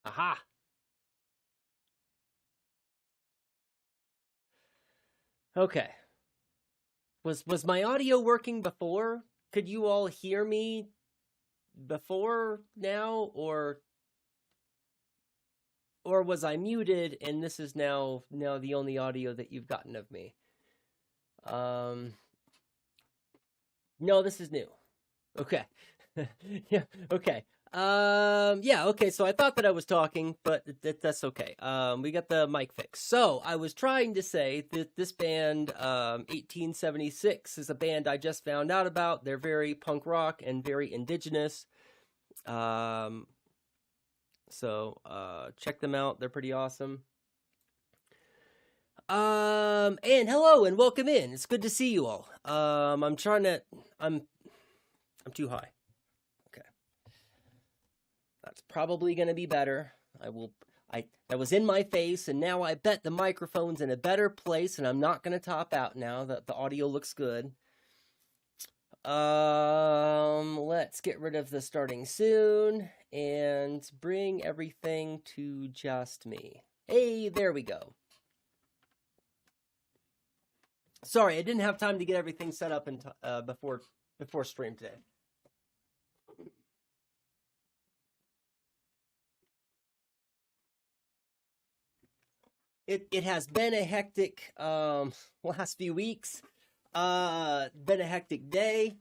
Aha. Okay. Was my audio working before? Could you all hear me before now, or was I muted and this is now the only audio that you've gotten of me? Um no, this is new. Okay. Yeah, okay. Yeah, okay, so I thought that I was talking, but that's okay. We got the mic fixed. So, I was trying to say that this band, 1876, is a band I just found out about. They're very punk rock and very indigenous. So, check them out. They're pretty awesome. And hello and welcome in. It's good to see you all. I'm too high. Okay. That's probably going to be better. That was in my face, and now I bet the microphone's in a better place, and I'm not going to top out now that the audio looks good. Let's get rid of the starting soon and bring everything to just me. Hey, there we go. Sorry, I didn't have time to get everything set up before stream today. It has been a hectic last few weeks. Been a hectic day.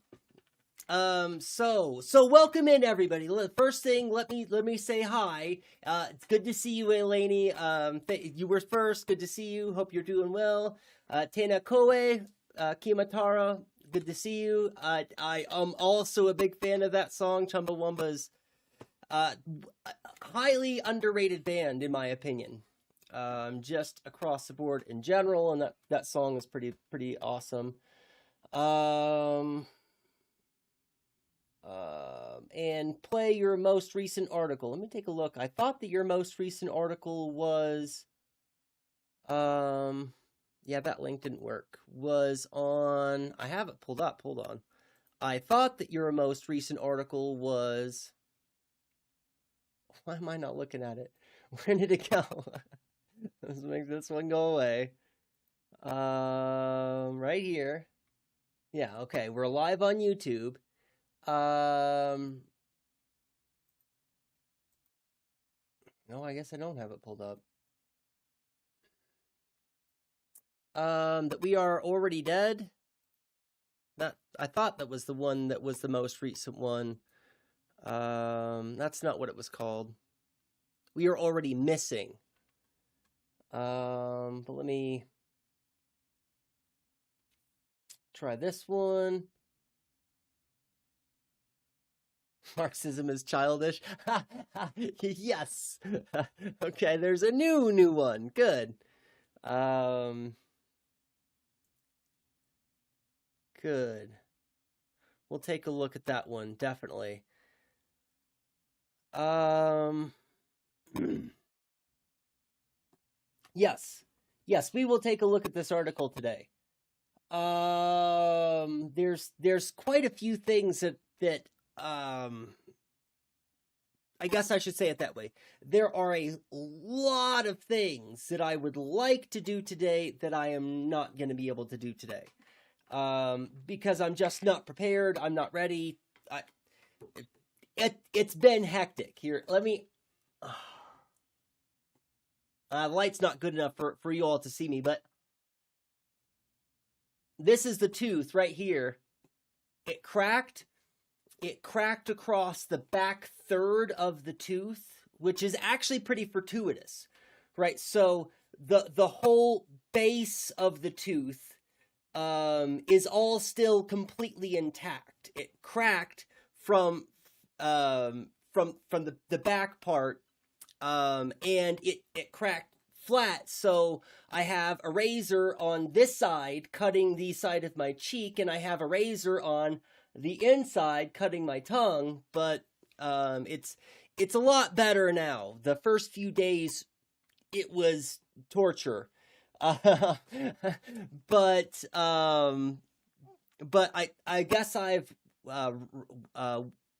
So welcome in everybody. First thing, let me say hi. It's good to see you, Eleni. You were first. Good to see you. Hope you're doing well. Tena Koe, Kimatara. Good to see you. I am also a big fan of that song. Chumbawamba's highly underrated band in my opinion. Just across the board in general, and that song is pretty awesome. And play your most recent article. Let me take a look. I thought that your most recent article was, yeah, that link didn't work. Was on, I have it pulled up. Hold on. I thought that your most recent article was, why am I not looking at it? Where did it go? Let's make this one go away. Right here. Yeah, okay. We're live on YouTube. No, I guess I don't have it pulled up. That we are already dead. I thought that was the one that was the most recent one. That's not what it was called. We are already missing. But let me try this one. Marxism is childish. Yes. Okay, there's a new one. Good. Good. We'll take a look at that one, definitely. Yes, we will take a look at this article today. There's quite a few things that I guess I should say it that way. There are a lot of things that I would like to do today that I am not going to be able to do today. Because I'm just not prepared. I'm not ready. It's been hectic. Here, let me... the light's not good enough for you all to see me, but this is the tooth right here. It cracked across the back third of the tooth, which is actually pretty fortuitous, right? So the whole base of the tooth is all still completely intact. It cracked from the back part, and it cracked flat. So I have a razor on this side cutting the side of my cheek, and I have a razor on the inside cutting my tongue, but it's a lot better now. The first few days it was torture. But I guess I've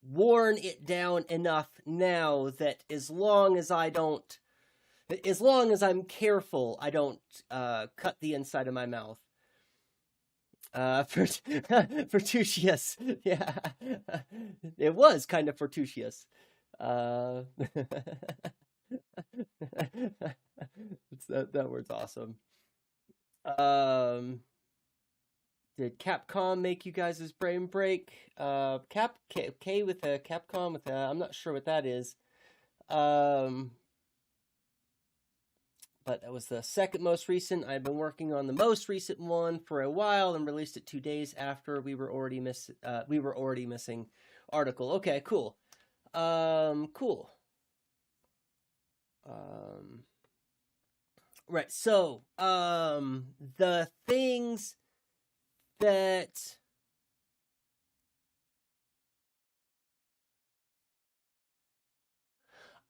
worn it down enough now that as long as I'm careful, I don't cut the inside of my mouth. Fortuitous. Yeah. It was kind of fortuitous. That word's awesome. Did Capcom make you guys' brain break? K with a Capcom with a, I'm not sure what that is. But that was the second most recent. I've been working on the most recent one for a while and released it 2 days after we were already missing article. Okay, cool. Cool. Right. So, the things that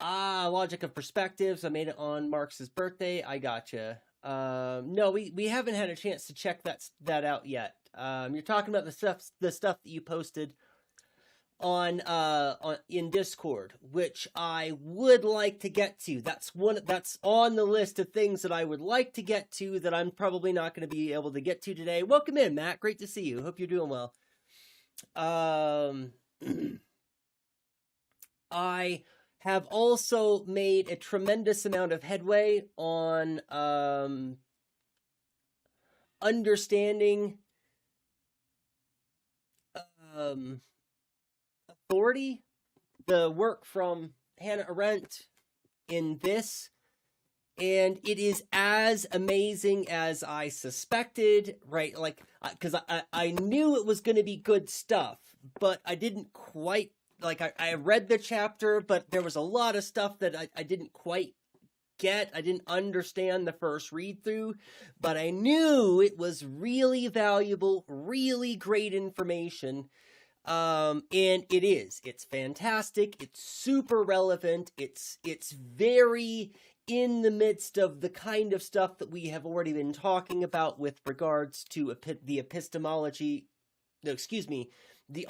logic of perspectives. I made it on Marx's birthday. I gotcha. No, we haven't had a chance to check that out yet. You're talking about the stuff that you posted on in Discord, which I would like to get to. That's on the list of things that I would like to get to that I'm probably not going to be able to get to today. Welcome in, Matt. Great to see you. Hope you're doing well. I have also made a tremendous amount of headway on understanding authority, the work from Hannah Arendt in this, and it is as amazing as I suspected, right? Like, because I knew it was going to be good stuff, but I didn't quite, like, I read the chapter, but there was a lot of stuff that I didn't quite get. I didn't understand the first read through, but I knew it was really valuable, really great information. And it's fantastic. It's super relevant. It's very in the midst of the kind of stuff that we have already been talking about with regards to the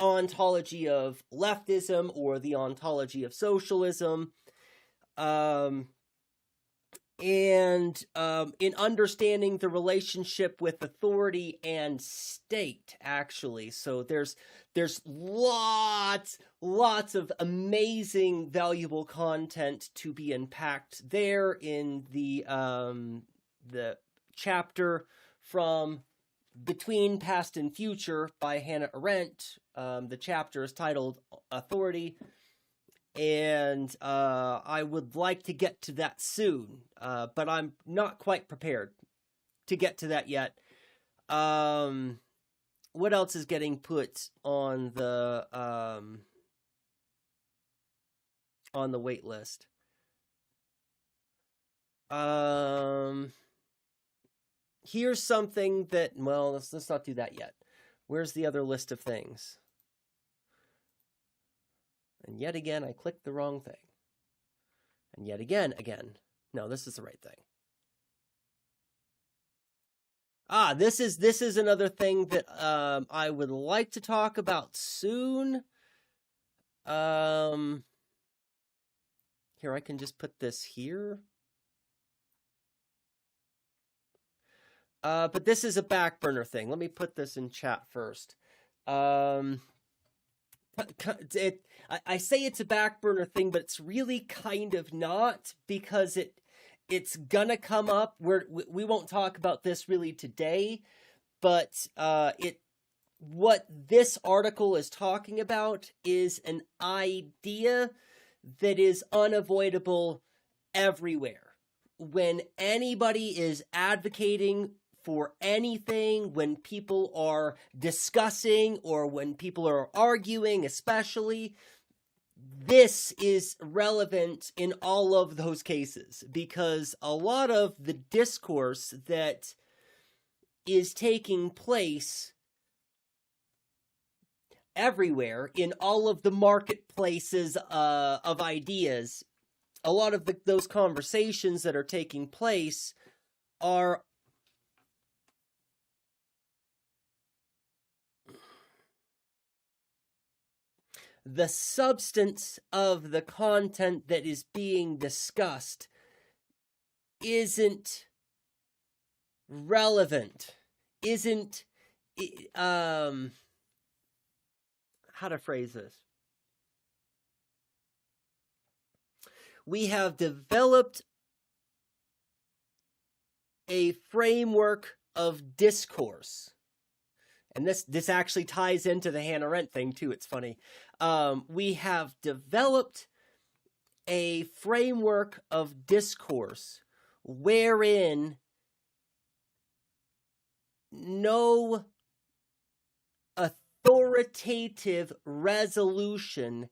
ontology of leftism or the ontology of socialism. And in understanding the relationship with authority and state, actually. So there's lots of amazing, valuable content to be unpacked there in the chapter from Between Past and Future by Hannah Arendt. The chapter is titled Authority. And I would like to get to that soon, but I'm not quite prepared to get to that yet. What else is getting put on the wait list? Here's something that, well, let's not do that yet. Where's the other list of things? And yet again, I clicked the wrong thing. And yet again. No, this is the right thing. This is another thing that I would like to talk about soon. Here, I can just put this here. But this is a back burner thing. Let me put this in chat first. I say it's a back burner thing, but it's really kind of not, because it's gonna come up. We won't talk about this really today, but what this article is talking about is an idea that is unavoidable everywhere. When anybody is advocating for anything, when people are discussing or when people are arguing, especially, this is relevant in all of those cases, because a lot of the discourse that is taking place everywhere in all of the marketplaces of ideas, a lot of those conversations that are taking place are the substance of the content that is being discussed isn't relevant, isn't, how to phrase this? We have developed a framework of discourse. And this actually ties into the Hannah Arendt thing too. It's funny. We have developed a framework of discourse wherein no authoritative resolution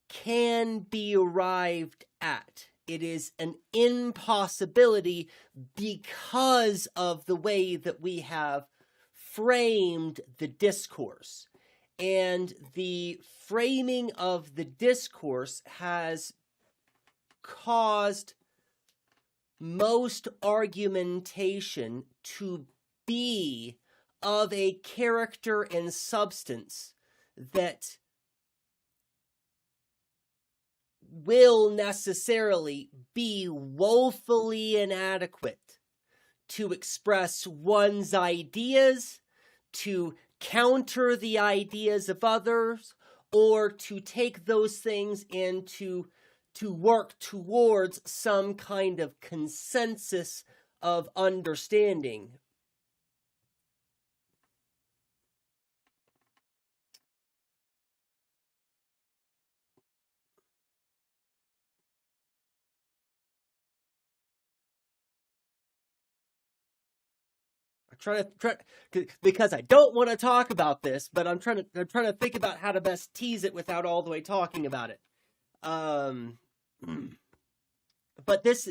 can be arrived at. It is an impossibility because of the way that we have framed the discourse. And the framing of the discourse has caused most argumentation to be of a character and substance that will necessarily be woefully inadequate to express one's ideas, to counter the ideas of others, or to take those things and to work towards some kind of consensus of understanding. Because I don't want to talk about this, but I'm trying to think about how to best tease it without all the way talking about it. But this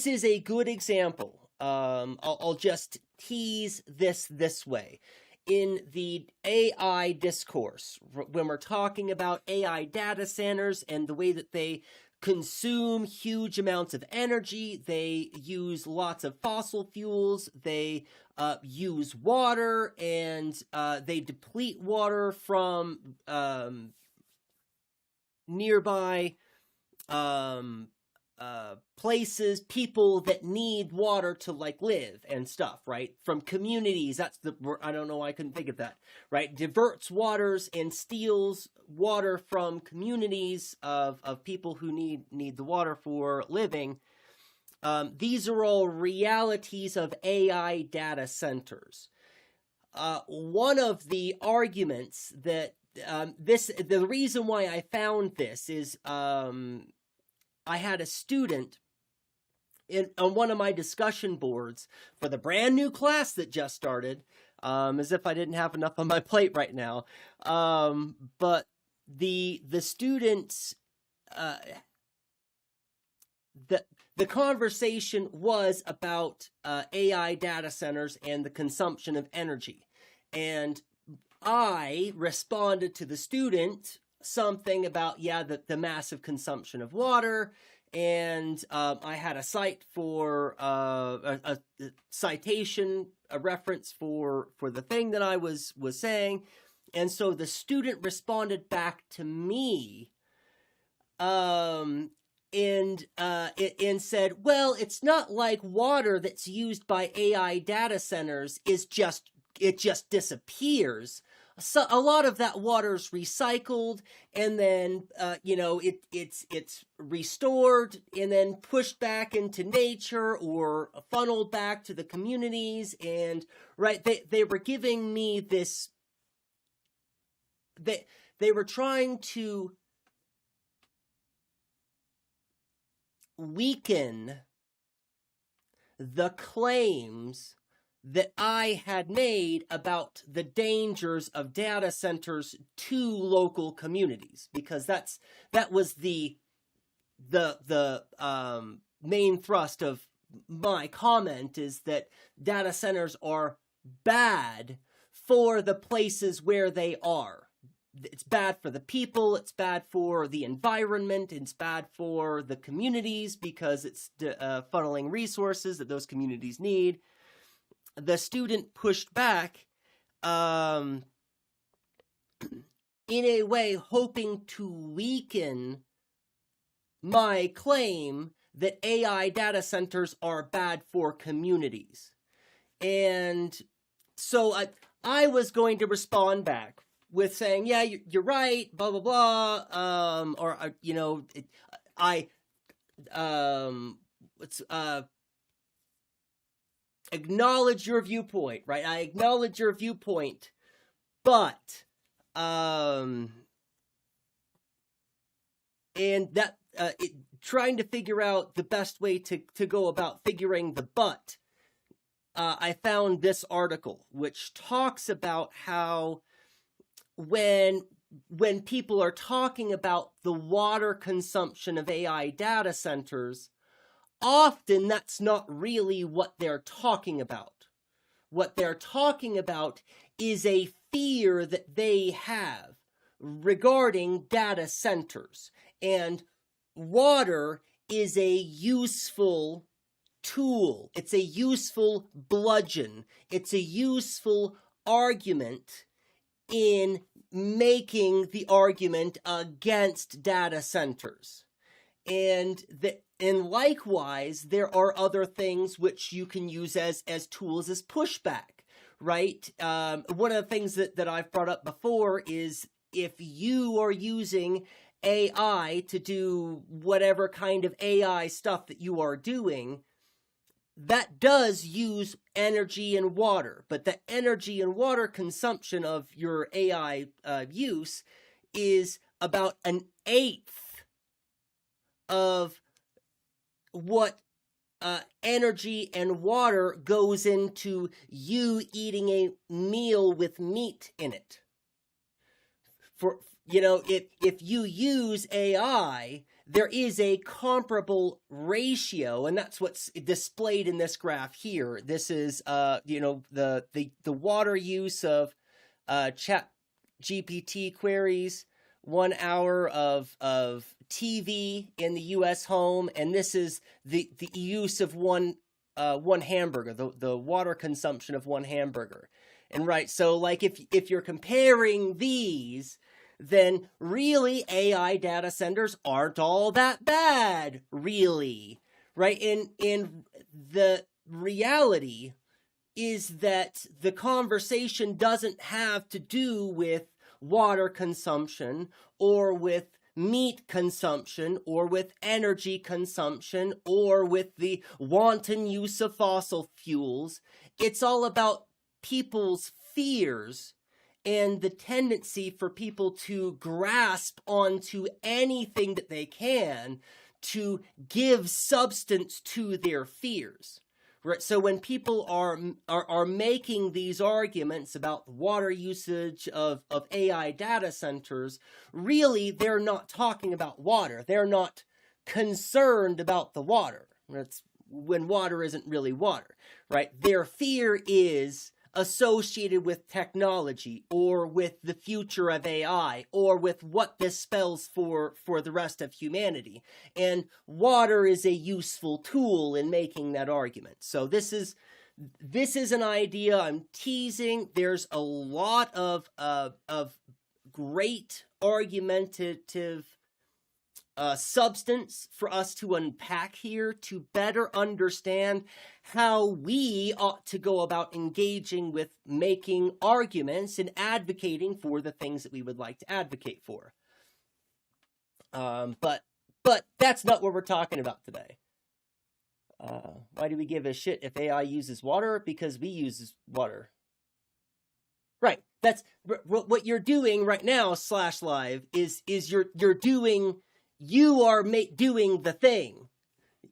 is a good example. I'll just tease this way. In the AI discourse, when we're talking about AI data centers and the way that they consume huge amounts of energy, they use lots of fossil fuels, they use water, and they deplete water from nearby places, people that need water to like live and stuff, right? From communities, that's the, I don't know why I couldn't think of that, right? Diverts waters and steals water from communities of people who need the water for living. These are all realities of AI data centers. One of the arguments that the reason why I found this is I had a student on one of my discussion boards for the brand new class that just started, as if I didn't have enough on my plate right now. But the students, the conversation was about AI data centers and the consumption of energy. And I responded to the student something about, yeah, the massive consumption of water, and I had a cite for a citation, a reference for the thing that I was saying, and so the student responded back to me, and said, well, it's not like water that's used by AI data centers it just disappears. So a lot of that water is recycled, and then it's restored and then pushed back into nature or funneled back to the communities. And right, they were giving me this. They were trying to weaken the claims that I had made about the dangers of data centers to local communities, because that was the main thrust of my comment, is that data centers are bad for the places where they are. It's bad for the people, it's bad for the environment, it's bad for the communities because it's funneling resources that those communities need. The student pushed back in a way hoping to weaken my claim that AI data centers are bad for communities. And so I was going to respond back with saying, yeah, you're right, blah, blah, blah. Acknowledge your viewpoint, right? I acknowledge your viewpoint, but, and that, trying to figure out the best way to go about figuring the but, I found this article which talks about how when people are talking about the water consumption of AI data centers, often that's not really what they're talking about. What they're talking about is a fear that they have regarding data centers. And water is a useful tool. It's a useful bludgeon. It's a useful argument in making the argument against data centers. And likewise, there are other things which you can use as tools as pushback, right? One of the things that I've brought up before is if you are using AI to do whatever kind of AI stuff that you are doing, that does use energy and water, but the energy and water consumption of your AI use is about 1/8 of what energy and water goes into you eating a meal with meat in it. For, if you use AI, there is a comparable ratio, and that's what's displayed in this graph here. This is, the water use of chat GPT queries, 1 hour of TV in the U.S. home, and this is the use of one hamburger, the water consumption of one hamburger. And right, so like if you're comparing these, then really AI data centers aren't all that bad, really, right? And the reality is that the conversation doesn't have to do with water consumption or with meat consumption or with energy consumption or with the wanton use of fossil fuels. It's all about people's fears and the tendency for people to grasp onto anything that they can to give substance to their fears. Right. So when people are making these arguments about water usage of AI data centers, really they're not talking about water. They're not concerned about the water. That's when water isn't really water, right? Their fear is associated with technology or with the future of AI or with what this spells for the rest of humanity. And water is a useful tool in making that argument. So this is an idea I'm teasing. There's a lot of great argumentative substance for us to unpack here to better understand how we ought to go about engaging with making arguments and advocating for the things that we would like to advocate for. But that's not what we're talking about today. Why do we give a shit if AI uses water? Because we use water. Right. That's what you're doing right now, /live, is you're doing. You are doing the thing.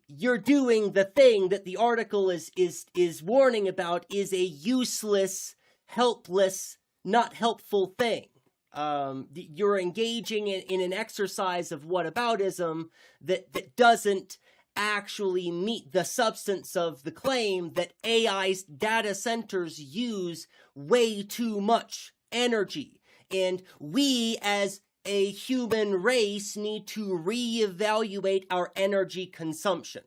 You're doing the thing that the article is warning about is a useless, helpless, not helpful thing. You're engaging in an exercise of whataboutism that doesn't actually meet the substance of the claim that AI's data centers use way too much energy. And we as a human race need to reevaluate our energy consumption.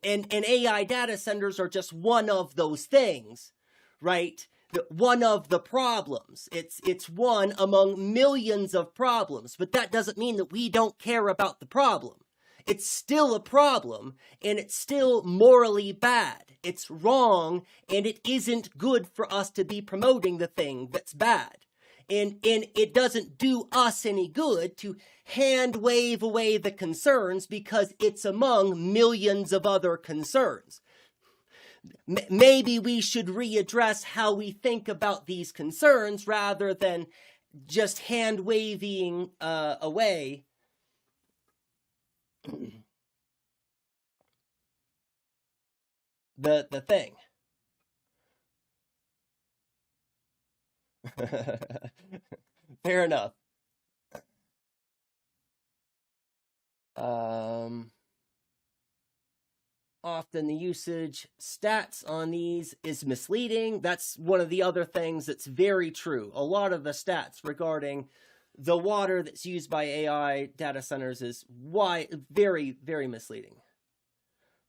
And AI data centers are just one of those things, right? one of the problems. It's one among millions of problems, but that doesn't mean that we don't care about the problem. It's still a problem, and it's still morally bad. It's wrong, and it isn't good for us to be promoting the thing that's bad. And it doesn't do us any good to hand wave away the concerns because it's among millions of other concerns. Maybe we should readdress how we think about these concerns rather than just hand waving away the thing. Fair enough. Often the usage stats on these is misleading. That's one of the other things that's very true. A lot of the stats regarding the water that's used by AI data centers is very, very misleading.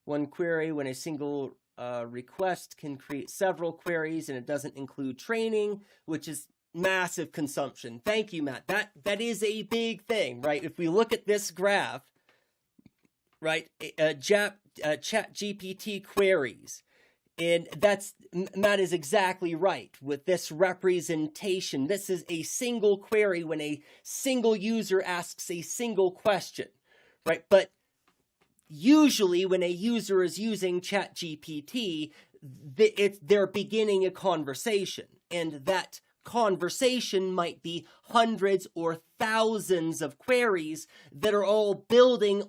One query when a single request can create several queries, and it doesn't include training, which is massive consumption. Thank you, Matt. That is a big thing, right? If we look at this graph, right, chat GPT queries, and Matt is exactly right with this representation. This is a single query when a single user asks a single question, right? But usually when a user is using chat GPT, they're beginning a conversation, and that conversation might be hundreds or thousands of queries that are all building,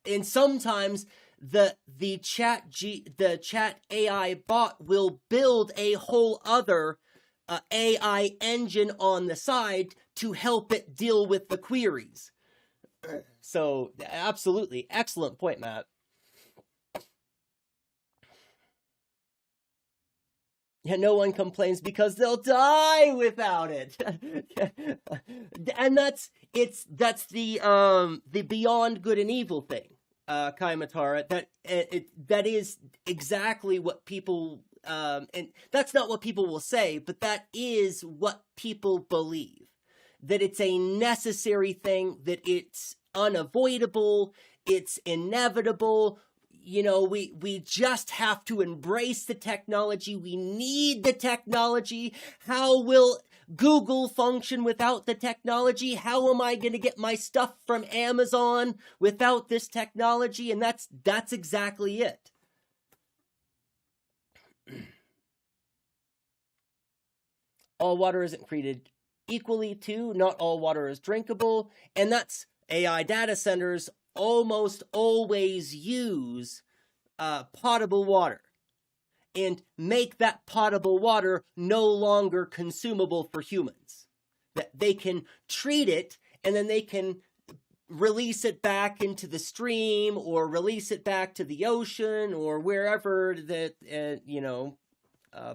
and sometimes the chat AI bot will build a whole other AI engine on the side to help it deal with the queries. So absolutely excellent point, Matt. Yeah, no one complains because they'll die without it. And that's the beyond good and evil thing, Kaimatara. That is exactly what people and that's not what people will say, but that is what people believe. That it's a necessary thing, that it's unavoidable, it's inevitable. You know, we just have to embrace the technology. We need the technology. How will Google function without the technology? How am I going to get my stuff from Amazon without this technology? And that's exactly it. All water isn't treated equally too. Not all water is drinkable. And that's AI data centers almost always use potable water and make that potable water no longer consumable for humans. That they can treat it and then they can release it back into the stream or release it back to the ocean or wherever that,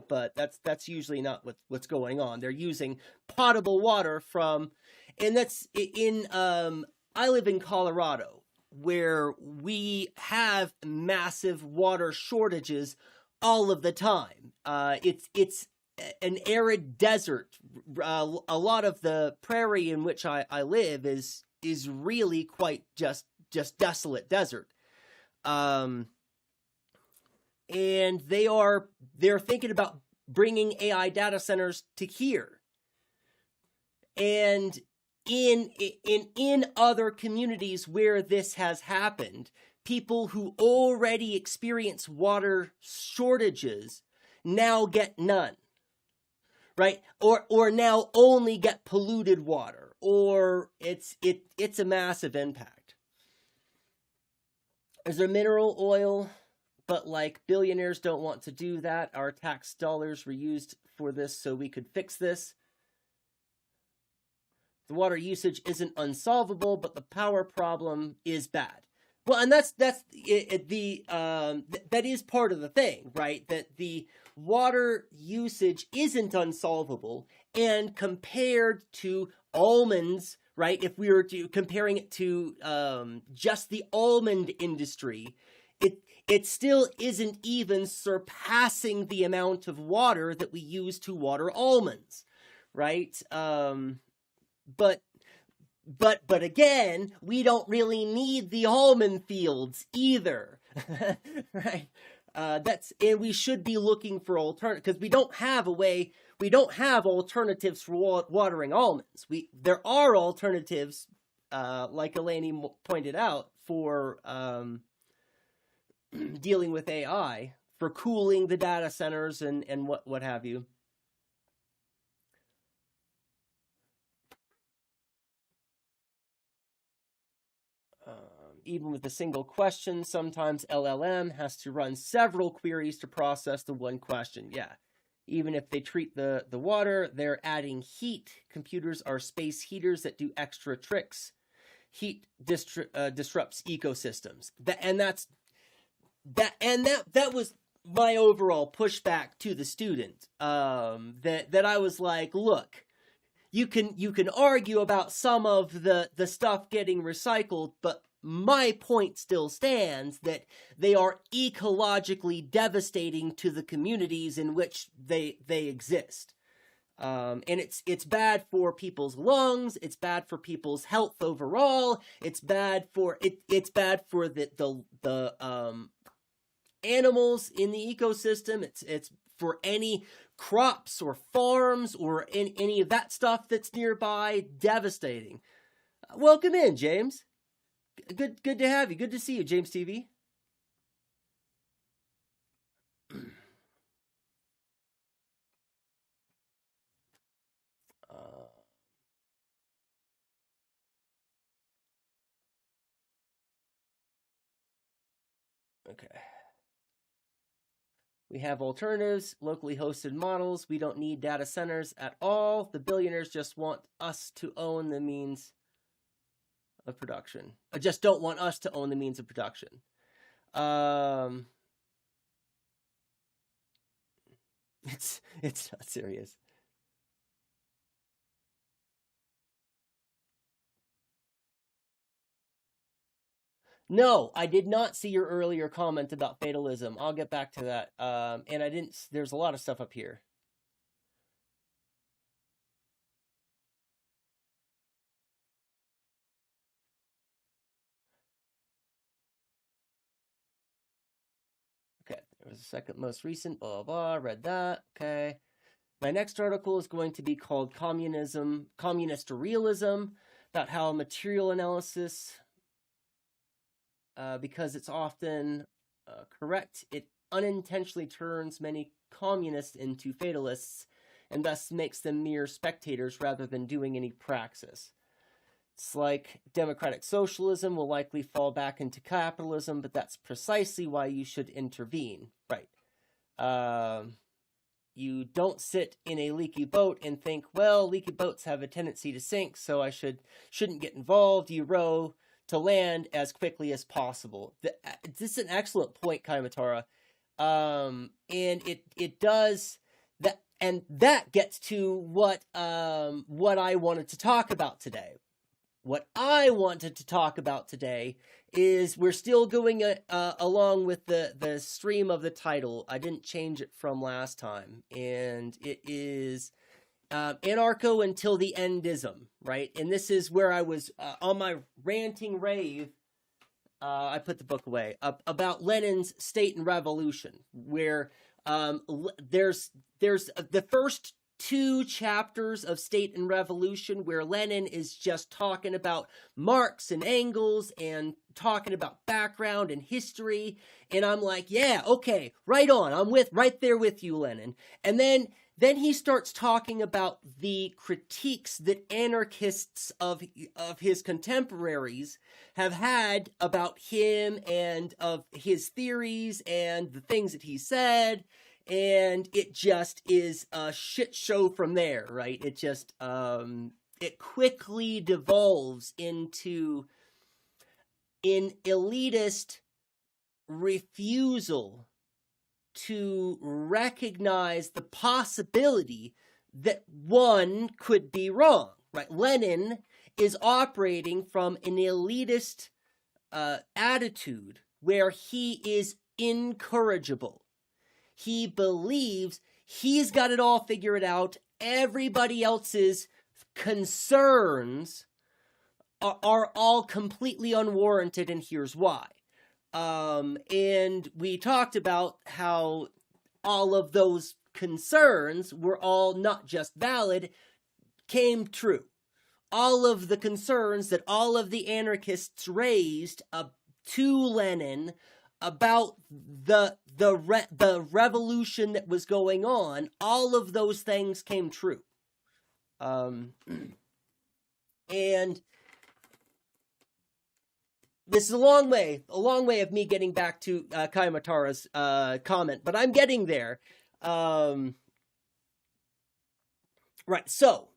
but that's usually not what's going on. They're using potable water from, and that's in, I live in Colorado, where we have massive water shortages all of the time. It's an arid desert. A lot of the prairie in which I live is really quite just desolate desert. And they're thinking about bringing AI data centers to here. And in other communities where this has happened, people who already experience water shortages now get none, right? Or now only get polluted water, or it's a massive impact. Is there mineral oil? But like billionaires don't want to do that. Our tax dollars were used for this so we could fix this. The water usage isn't unsolvable, but the power problem is bad. Well, and that is part of the thing, right? That the water usage isn't unsolvable, and compared to almonds, right? If we were comparing it to just the almond industry it still isn't even surpassing the amount of water that we use to water almonds, right? But again, we don't really need the almond fields either, right? And we should be looking for alternatives, because we don't have alternatives for watering almonds. There are alternatives, like Eleni pointed out, for dealing with AI, for cooling the data centers and what have you. Even with a single question, sometimes LLM has to run several queries to process the one question. Yeah. Even if they treat the water, they're adding heat. Computers are space heaters that do extra tricks. Heat disrupts ecosystems. That was my overall pushback to the student. That I was like, look, you can argue about some of the stuff getting recycled, but my point still stands that they are ecologically devastating to the communities in which they exist. And it's bad for people's lungs, it's bad for people's health overall, it's bad for the animals in the ecosystem, it's for any crops or farms or any of that stuff that's nearby. Devastating. Welcome in, James. Good to have you. Good to see you, James TV. Okay. We have alternatives, locally hosted models. We don't need data centers at all. The billionaires just want us to own the means of production. Just don't want us to own the means of production. It's not serious. No, I did not see your earlier comment about fatalism. I'll get back to that. And I didn't. There's a lot of stuff up here. Okay, there was a second most recent, blah, blah, blah, read that, okay. My next article is going to be called Communist Realism, about how material analysis, because it's often correct, it unintentionally turns many communists into fatalists, and thus makes them mere spectators rather than doing any praxis. It's like democratic socialism will likely fall back into capitalism, but that's precisely why you should intervene, right? You don't sit in a leaky boat and think, well, leaky boats have a tendency to sink, so I shouldn't get involved. You row to land as quickly as possible. This is an excellent point, Kaimatara. And it does that, and that gets to what I wanted to talk about today. What I wanted to talk about today is we're still going along with the stream of the title. I didn't change it from last time, and it is Anarcho-until-the-End-ism, right? And this is where I was on my ranting rave. I put the book away about Lenin's State and Revolution, where there's the first 2 chapters of State and Revolution where Lenin is just talking about Marx and Engels and talking about background and history, and I'm like, yeah, okay, right on, I'm right there with you, Lenin. And then he starts talking about the critiques that anarchists of his contemporaries have had about him and of his theories and the things that he said. And it just is a shit show from there, right? It just, it quickly devolves into an elitist refusal to recognize the possibility that one could be wrong, right? Lenin is operating from an elitist attitude where he is incorrigible. He believes he's got it all figured out. Everybody else's concerns are all completely unwarranted, and here's why. And we talked about how all of those concerns were all not just valid, came true. All of the concerns that all of the anarchists raised to Lenin about the revolution that was going on, all of those things came true. And this is a long way of me getting back to Kayamatara's comment, but I'm getting there. Right, so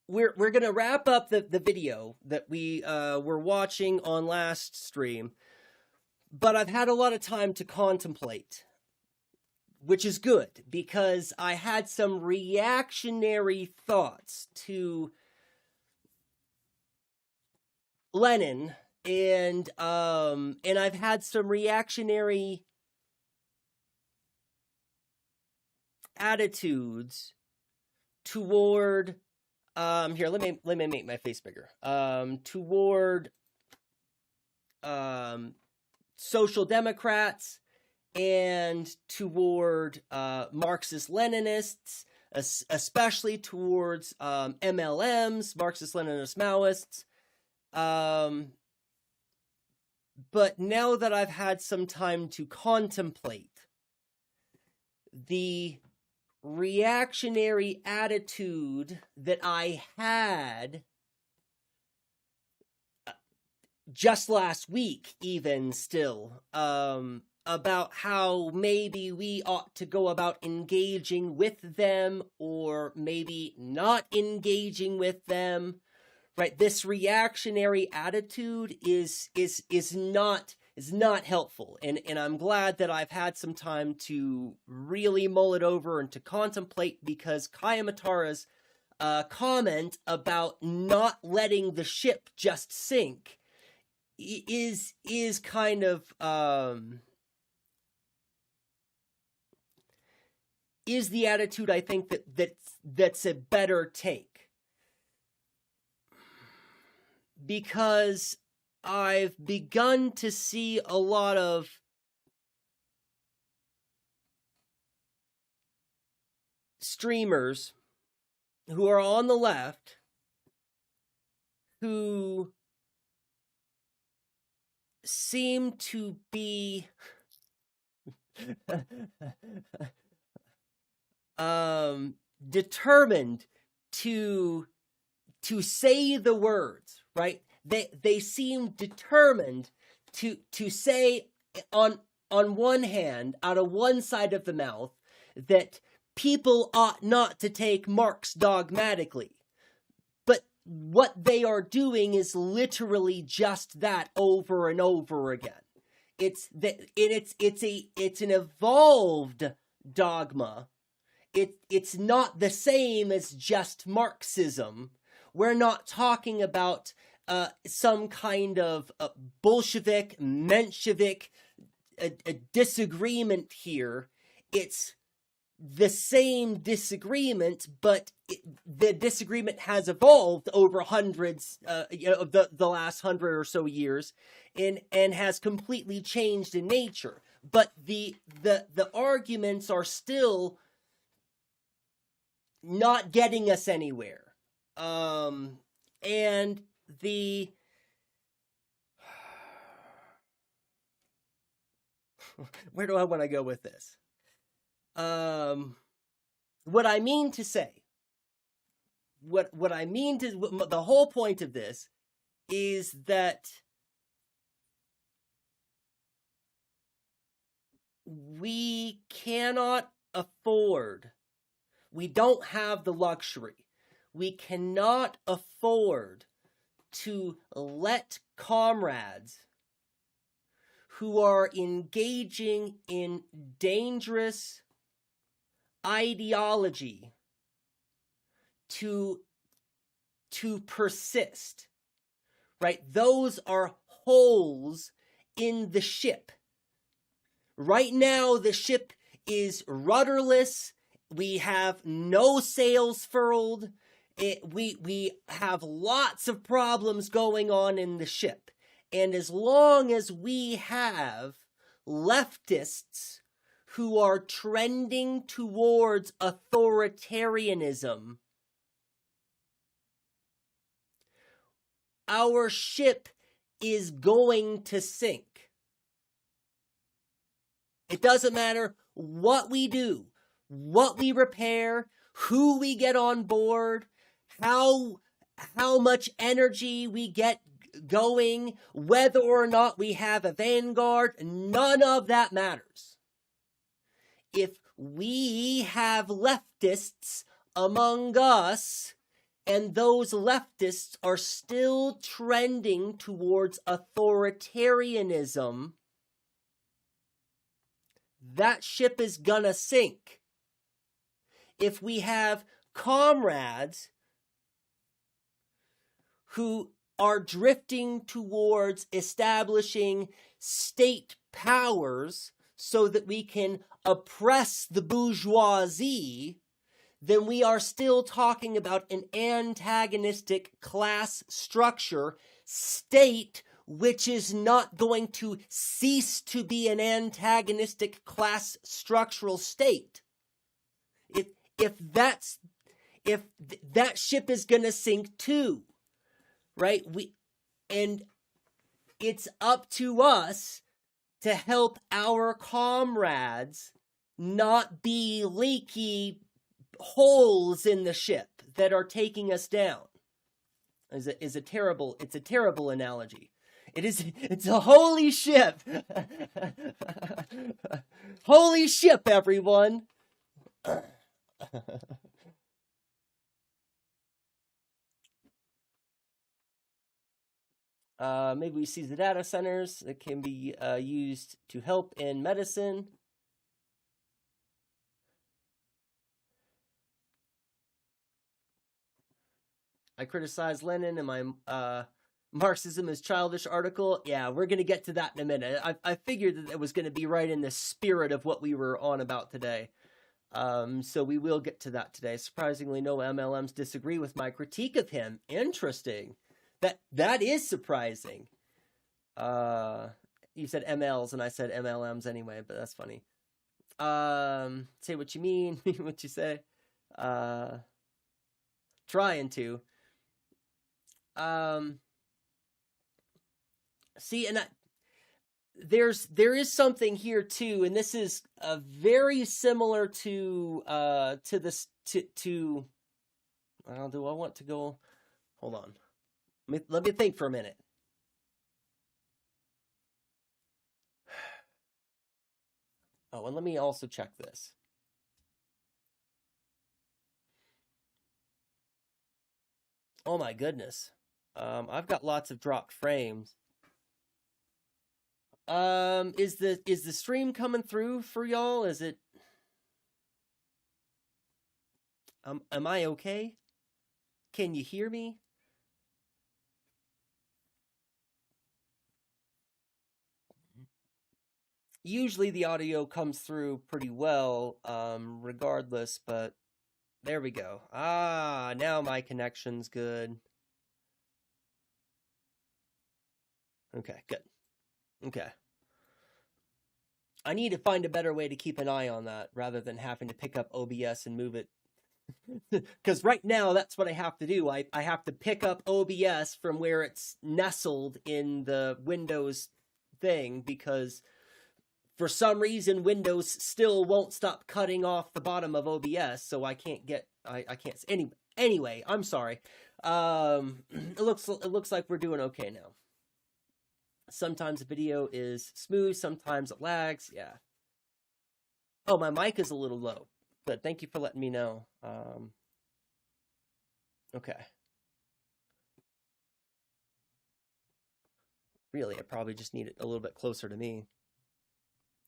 we're going to wrap up the video that we were watching on last stream, but I've had a lot of time to contemplate, which is good, because I had some reactionary thoughts to Lenin, and I've had some reactionary attitudes toward here, let me make my face bigger. Toward social democrats and toward Marxist-Leninists, especially towards MLMs, Marxist-Leninist Maoists. But now that I've had some time to contemplate the reactionary attitude that I had just last week, even still, about how maybe we ought to go about engaging with them or maybe not engaging with them. Right, this reactionary attitude is not helpful, and I'm glad that I've had some time to really mull it over and to contemplate, because Kayamatara's comment about not letting the ship just sink is kind of is the attitude I think that's a better take. Because I've begun to see a lot of streamers who are on the left who seem to be determined to say the words, right? They seem determined to say on one hand, out of one side of the mouth, that people ought not to take Marx dogmatically. But what they are doing is literally just that over and over again. It's an evolved dogma. It's not the same as just Marxism. We're not talking about some kind of Bolshevik, Menshevik a disagreement here. It's the same disagreement, but the disagreement has evolved over hundreds of the last 100 or so years, and has completely changed in nature. But the arguments are still not getting us anywhere. And where do I want to go with this? What I mean to say, the whole point of this is that we cannot afford, we don't have the luxury, we cannot afford to let comrades who are engaging in dangerous ideology to persist. right? Those are holes in the ship. Right now, the ship is rudderless. We have no sails furled. We have lots of problems going on in the ship. And as long as we have leftists who are trending towards authoritarianism, our ship is going to sink. It doesn't matter what we do, what we repair, who we get on board, how much energy we get going, whether or not we have a vanguard, none of that matters. If we have leftists among us, and those leftists are still trending towards authoritarianism, that ship is gonna sink. If we have comrades who are drifting towards establishing state powers so that we can oppress the bourgeoisie, then we are still talking about an antagonistic class structure state, which is not going to cease to be an antagonistic class structural state. If that ship is going to sink too, right? And it's up to us to help our comrades not be leaky holes in the ship that are taking us down. It's a terrible analogy. It's a holy ship. Holy ship, everyone. Maybe we see the data centers that can be used to help in medicine. I criticize Lenin in my Marxism is childish article. Yeah, we're going to get to that in a minute. I figured that it was going to be right in the spirit of what we were on about today. So we will get to that today. Surprisingly, no MLMs disagree with my critique of him. Interesting. That is surprising. You said MLs and I said MLMs anyway, but that's funny. Say what you mean, mean what you say. Trying to. See, and there is something here too, and this is very similar to this to. Well, do I want to go? Hold on. Let me think for a minute. Oh, and let me also check this. Oh my goodness. I've got lots of dropped frames. Is the stream coming through for y'all? Is it? Am I okay? Can you hear me? Usually the audio comes through pretty well, regardless, but there we go. Now my connection's good. Okay, good. Okay. I need to find a better way to keep an eye on that rather than having to pick up OBS and move it. Because right now, that's what I have to do. I have to pick up OBS from where it's nestled in the Windows thing because for some reason, Windows still won't stop cutting off the bottom of OBS, so I can't get, I can't, anyway, I'm sorry. It looks like we're doing okay now. Sometimes the video is smooth, sometimes it lags, yeah. Oh, my mic is a little low, but thank you for letting me know. Okay. Really, I probably just need it a little bit closer to me.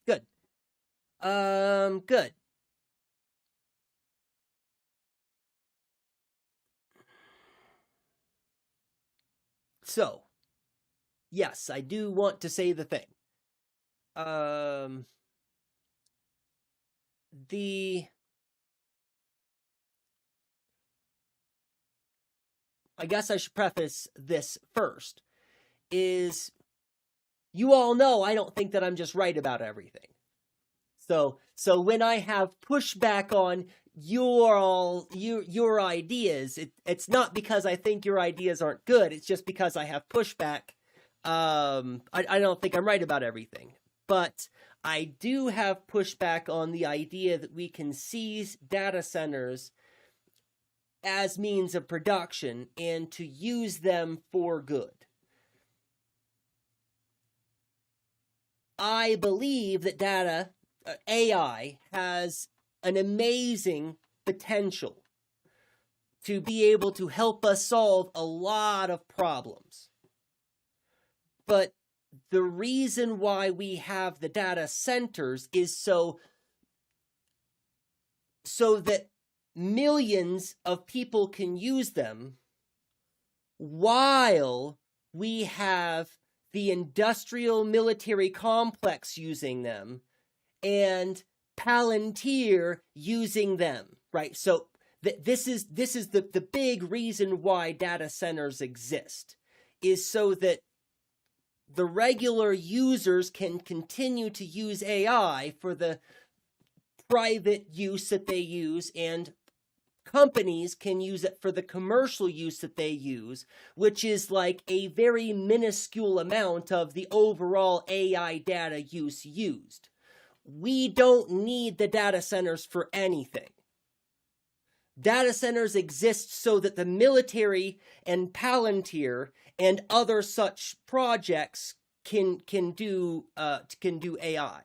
Good. Good. So, Yes, I do want to say the thing. I guess I should preface this first, is you all know I don't think that I'm just right about everything. So when I have pushback on your ideas, it's not because I think your ideas aren't good. It's just because I have pushback. I don't think I'm right about everything, but I do have pushback on the idea that we can seize data centers as means of production and to use them for good. I believe that AI has an amazing potential to be able to help us solve a lot of problems. But the reason why we have the data centers is so that millions of people can use them while we have the industrial military complex using them and Palantir using them, right? So this is the big reason why data centers exist, is so that the regular users can continue to use AI for the private use that they use, and companies can use it for the commercial use that they use, which is like a very minuscule amount of the overall AI data use used. We don't need the data centers for anything. Data centers exist so that the military and Palantir and other such projects can do AI.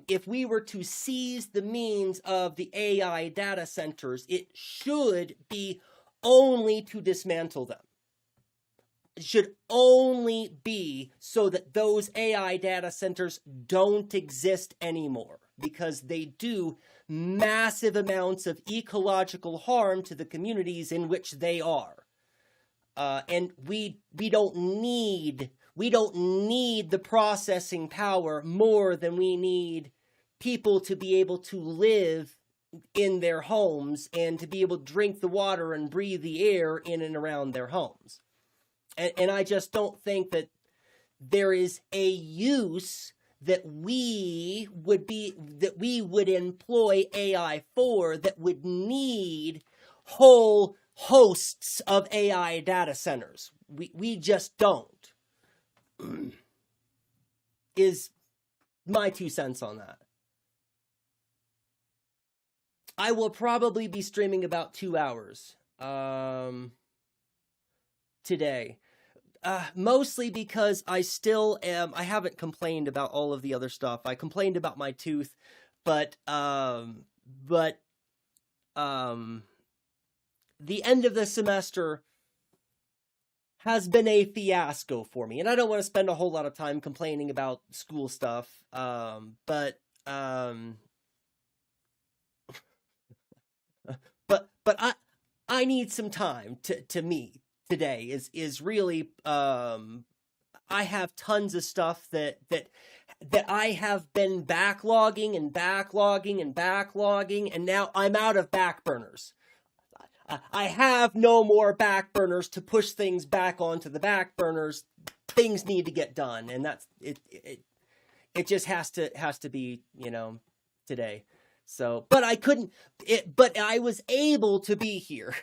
If we were to seize the means of the AI data centers, it should be only to dismantle them. It should only be so that those AI data centers don't exist anymore, because they do massive amounts of ecological harm to the communities in which they are. And we don't need the processing power more than we need people to be able to live in their homes and to be able to drink the water and breathe the air in and around their homes. And I just don't think that there is a use that we would employ AI for that would need whole hosts of AI data centers. We just don't. Is my 2 cents on that. I will probably be streaming about 2 hours today. Mostly because I still am. I haven't complained about all of the other stuff. I complained about my tooth, but the end of the semester has been a fiasco for me, and I don't want to spend a whole lot of time complaining about school stuff. But I need some time to me today. Is really I have tons of stuff that I have been backlogging, and now I'm out of back burners. I have no more back burners to push things back onto the back burners. Things need to get done, and that's it. It just has to be, today. So, but I couldn't. But I was able to be here,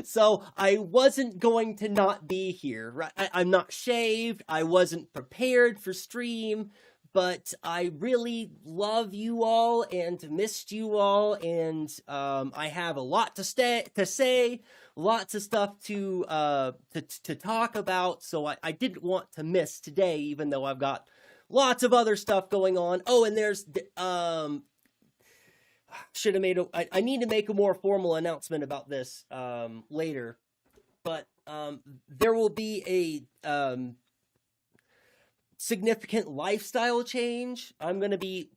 so I wasn't going to not be here. Right? I'm not shaved. I wasn't prepared for stream. But I really love you all and missed you all, and I have a lot to say, lots of stuff to talk about. So I didn't want to miss today, even though I've got lots of other stuff going on. Oh, and there's should have made I need to make a more formal announcement about this later, but there will be a significant lifestyle change. I'm going to be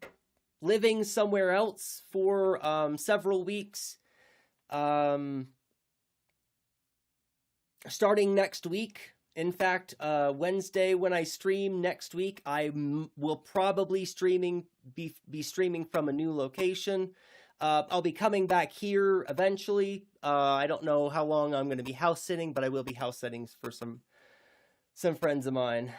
living somewhere else for several weeks, starting next week, In fact, Wednesday when I stream next week, I will probably be streaming from a new location. I'll be coming back here eventually. I don't know how long I'm going to be house sitting, but I will be house sitting for some friends of mine.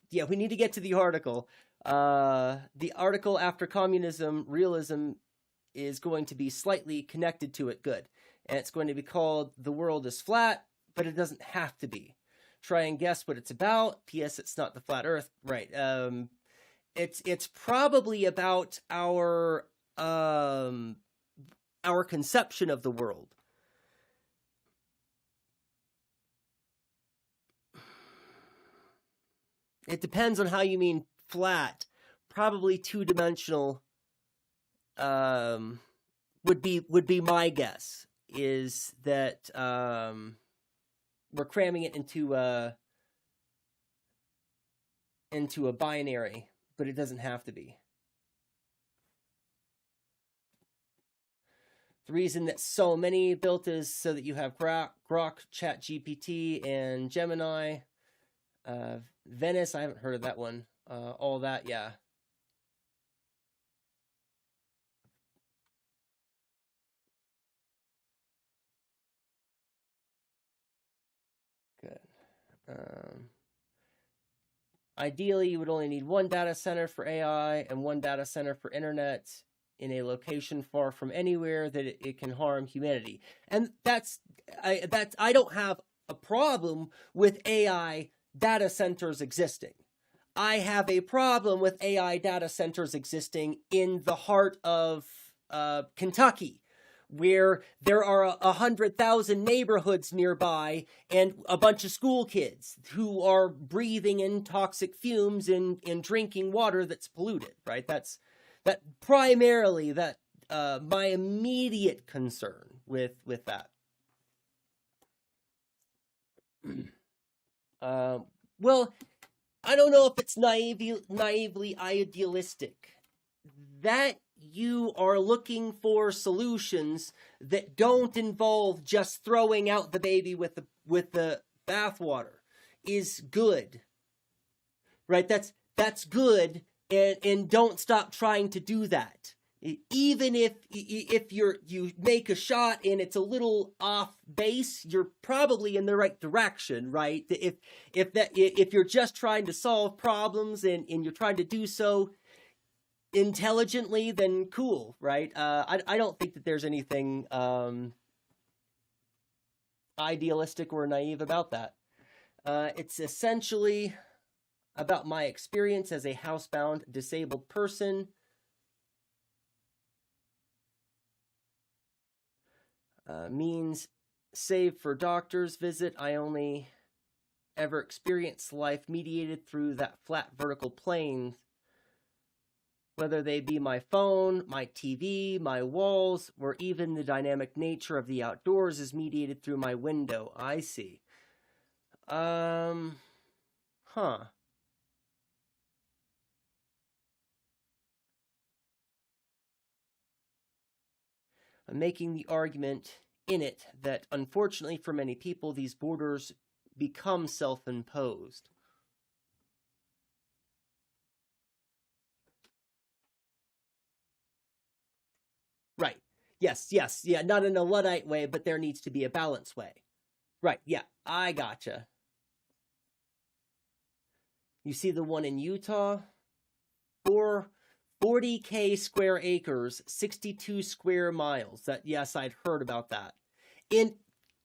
Yeah, we need to get to the article. The article after communism, realism is going to be slightly connected to it. Good. And it's going to be called The World is Flat, but it doesn't have to be. Try and guess what it's about. P.S. It's not the flat Earth. Right. It's probably about our conception of the world. It depends on how you mean flat. Probably two-dimensional would be my guess. Is that we're cramming it into a binary, but it doesn't have to be. The reason that so many built is so that you have Grok, ChatGPT, and Gemini. Venice, I haven't heard of that one. All that, yeah. Good. Ideally, you would only need one data center for AI and one data center for internet in a location far from anywhere that it can harm humanity. And I don't have a problem with AI data centers existing. I have a problem with AI data centers existing in the heart of Kentucky, where there are 100,000 neighborhoods nearby and a bunch of school kids who are breathing in toxic fumes and drinking water that's polluted, right? That's primarily my immediate concern with that. Well, I don't know if it's naively idealistic. That you are looking for solutions that don't involve just throwing out the baby with the bathwater is good, right? That's good, and don't stop trying to do that. Even if you make a shot and it's a little off base, you're probably in the right direction, right? If you're just trying to solve problems and you're trying to do so intelligently, then cool, right? I don't think that there's anything idealistic or naive about that. It's essentially about my experience as a housebound disabled person. Means saved for doctor's visit. I only ever experienced life mediated through that flat vertical plane, whether they be my phone, my TV, my walls, or even the dynamic nature of the outdoors is mediated through my window. I see. Huh. I'm making the argument in it that, unfortunately for many people, these borders become self-imposed. Right. Yes. Yeah, not in a Luddite way, but there needs to be a balanced way. Right, yeah, I gotcha. You see the one in Utah? 40K square acres, 62 square miles. Yes, I'd heard about that. In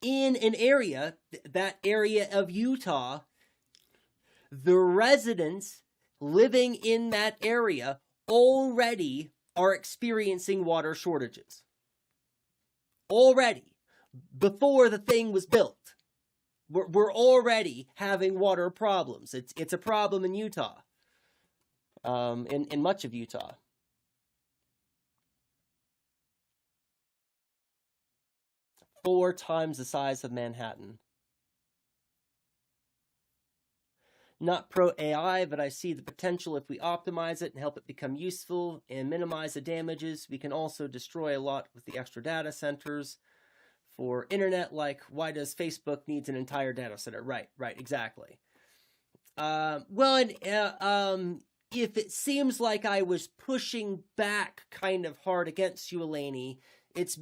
an area, that area of Utah, the residents living in that area already are experiencing water shortages. Already, before the thing was built. We're already having water problems. It's a problem in Utah. In much of Utah. Four times the size of Manhattan. Not pro AI, but I see the potential if we optimize it and help it become useful and minimize the damages. We can also destroy a lot with the extra data centers. for internet, like why does Facebook needs an entire data center? Right, exactly. Well, and if it seems like I was pushing back kind of hard against you, Eleni, it's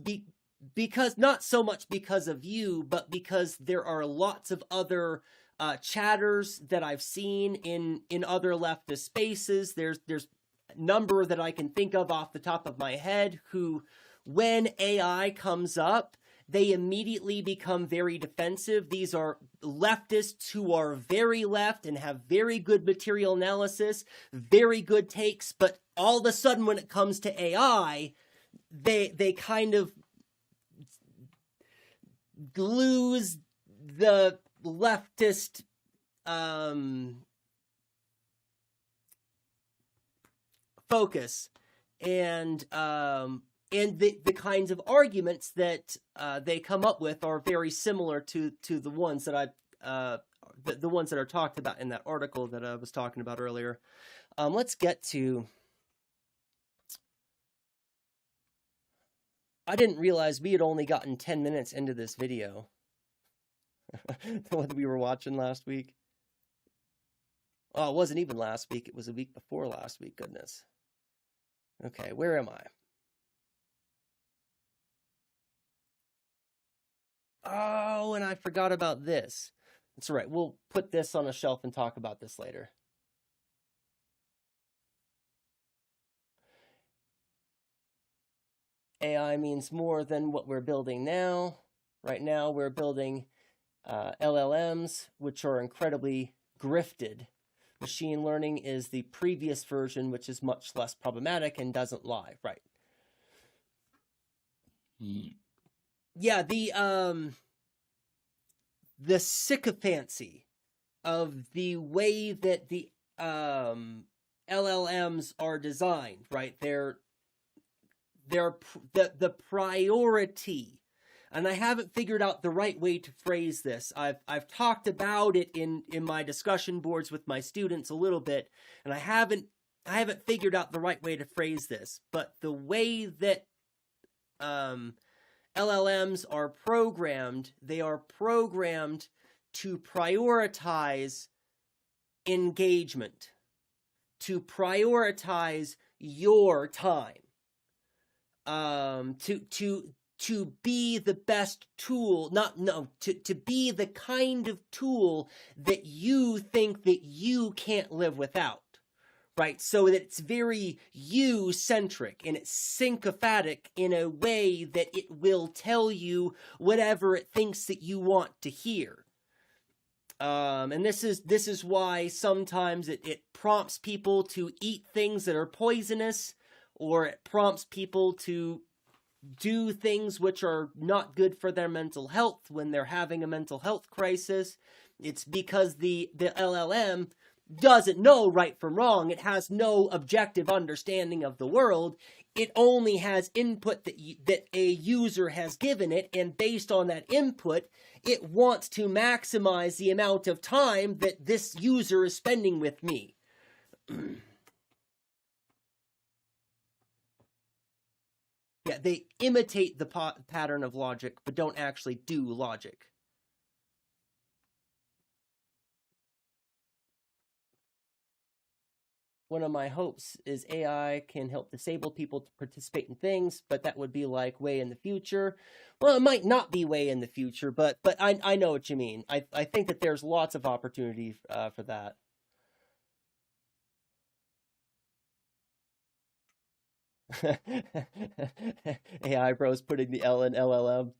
because not so much because of you, but because there are lots of other chatters that I've seen in other leftist spaces. There's a number that I can think of off the top of my head who, when AI comes up, they immediately become very defensive. These are leftists who are very left and have very good material analysis, very good takes, but all of a sudden when it comes to AI, they kind of lose the leftist focus and the kinds of arguments that they come up with are very similar to the ones that the ones that are talked about in that article that I was talking about earlier. Let's get to. I didn't realize we had only gotten 10 minutes into this video. The one that we were watching last week. Oh, it wasn't even last week. It was a week before last week. Goodness. Okay, where am I? Oh, and I forgot about this. That's all right. We'll put this on a shelf and talk about this later. AI means more than what we're building now. Right now, we're building LLMs, which are incredibly grifted. Machine learning is the previous version, which is much less problematic and doesn't lie. Right. Yeah, the sycophancy of the way that the LLMs are designed, right? They're the priority, and I haven't figured out the right way to phrase this. I've talked about it in my discussion boards with my students a little bit, and I haven't figured out the right way to phrase this. But the way that LLMs are programmed, they are programmed to prioritize engagement, to prioritize your time, to be the best tool, to be the kind of tool that you think that you can't live without. Right, so that it's very you-centric and it's sycophantic in a way that it will tell you whatever it thinks that you want to hear. And this is why sometimes it prompts people to eat things that are poisonous, or it prompts people to do things which are not good for their mental health when they're having a mental health crisis. It's because the LLM doesn't know right from wrong. It has no objective understanding of the world. It only has input that a user has given it, and based on that input, it wants to maximize the amount of time that this user is spending with me. Yeah, they imitate the pattern of logic, but don't actually do logic. One of my hopes is AI can help disabled people to participate in things, but that would be like way in the future. Well, it might not be way in the future, but I know what you mean. I think that there's lots of opportunity for that. AI bros putting the L in LLM.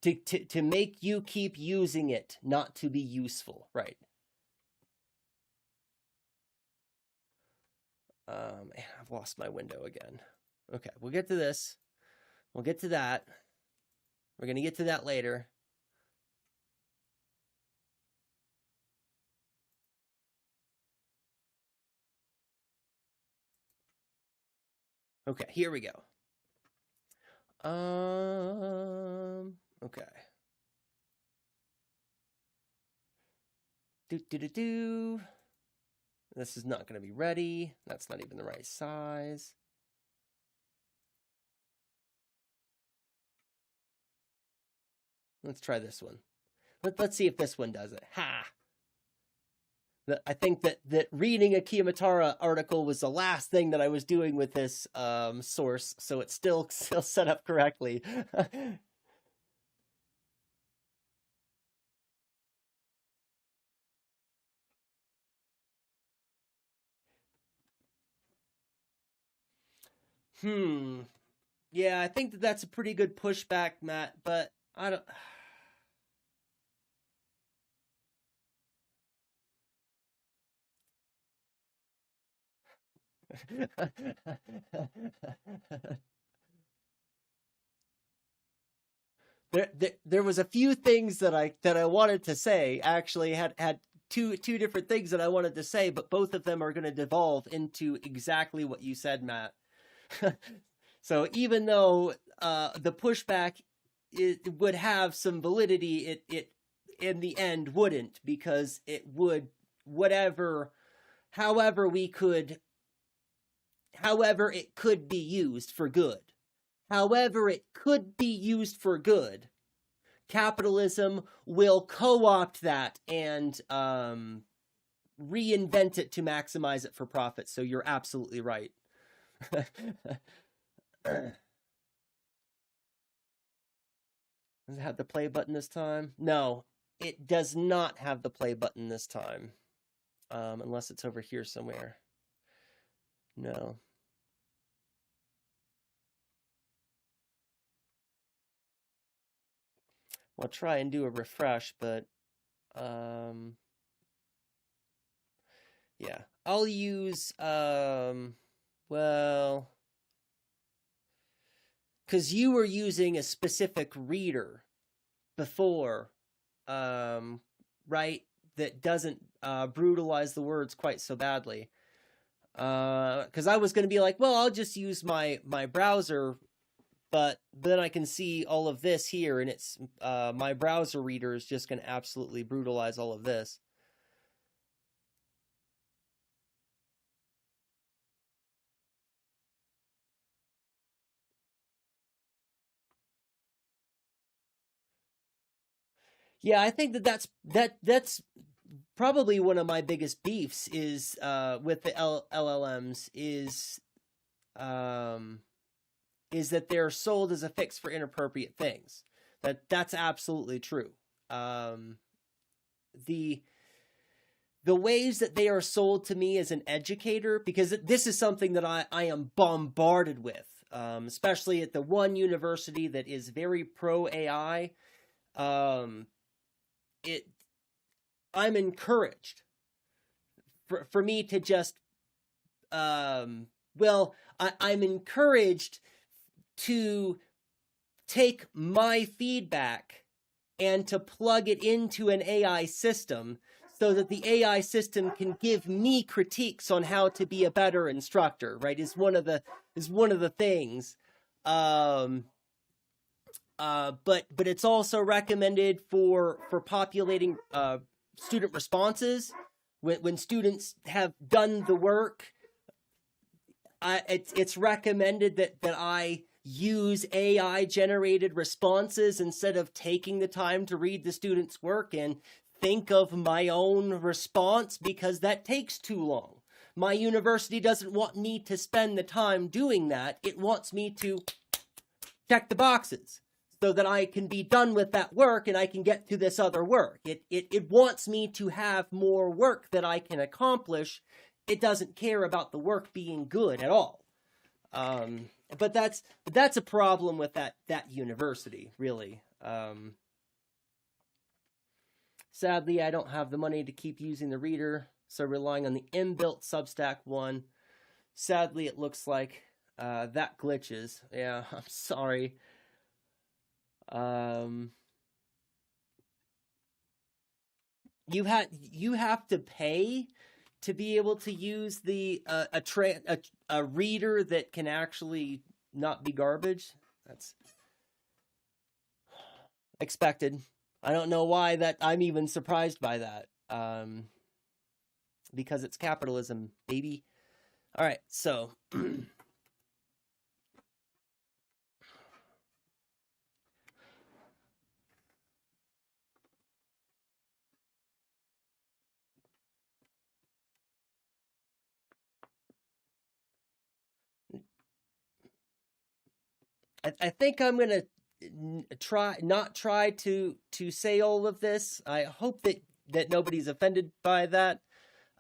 To make you keep using it, not to be useful, right? I've lost my window again. Okay, we'll get to this. We'll get to that. We're going to get to that later. Okay, here we go. Okay. This is not going to be ready. That's not even the right size. Let's try this one. Let's see if this one does it. Ha! I think that reading a Kiyomitara article was the last thing that I was doing with this source, so it's still set up correctly. Yeah, I think that's a pretty good pushback, Matt, but I don't... there was a few things that I wanted to say. Actually, had two different things that I wanted to say, but both of them are going to devolve into exactly what you said, Matt. So even though the pushback would have some validity, it in the end wouldn't, because it would however it could be used for good. However it could be used for good, capitalism will co-opt that and reinvent it to maximize it for profit. So you're absolutely right. Does it have the play button this time? No, it does not have the play button this time. Unless it's over here somewhere. No. I'll try and do a refresh, but yeah, I'll use well, because you were using a specific reader before, right, that doesn't brutalize the words quite so badly. Because I was going to be like, well, I'll just use my browser, but then I can see all of this here, and it's my browser reader is just going to absolutely brutalize all of this. Yeah, I think that's probably one of my biggest beefs is with the LLMs is that they're sold as a fix for inappropriate things. That's absolutely true. The ways that they are sold to me as an educator, because this is something that I am bombarded with, especially at the one university that is very pro AI. I'm encouraged for me to just, well, I'm encouraged to take my feedback and to plug it into an AI system so that the AI system can give me critiques on how to be a better instructor, right? Is one of the things. But it's also recommended for populating student responses when students have done the work. It's recommended that I use AI generated responses instead of taking the time to read the student's work and think of my own response, because that takes too long. My university doesn't want me to spend the time doing that. It wants me to check the boxes so that I can be done with that work and I can get to this other work. It wants me to have more work that I can accomplish. It doesn't care about the work being good at all. But that's a problem with that university, really. Sadly, I don't have the money to keep using the reader, so relying on the inbuilt Substack one. Sadly, it looks like that glitches. Yeah, I'm sorry. You have to pay to be able to use the a reader that can actually not be garbage. That's expected. I don't know why that I'm even surprised by that. Because it's capitalism, baby. All right, so I think I'm gonna not try to say all of this. I hope that nobody's offended by that.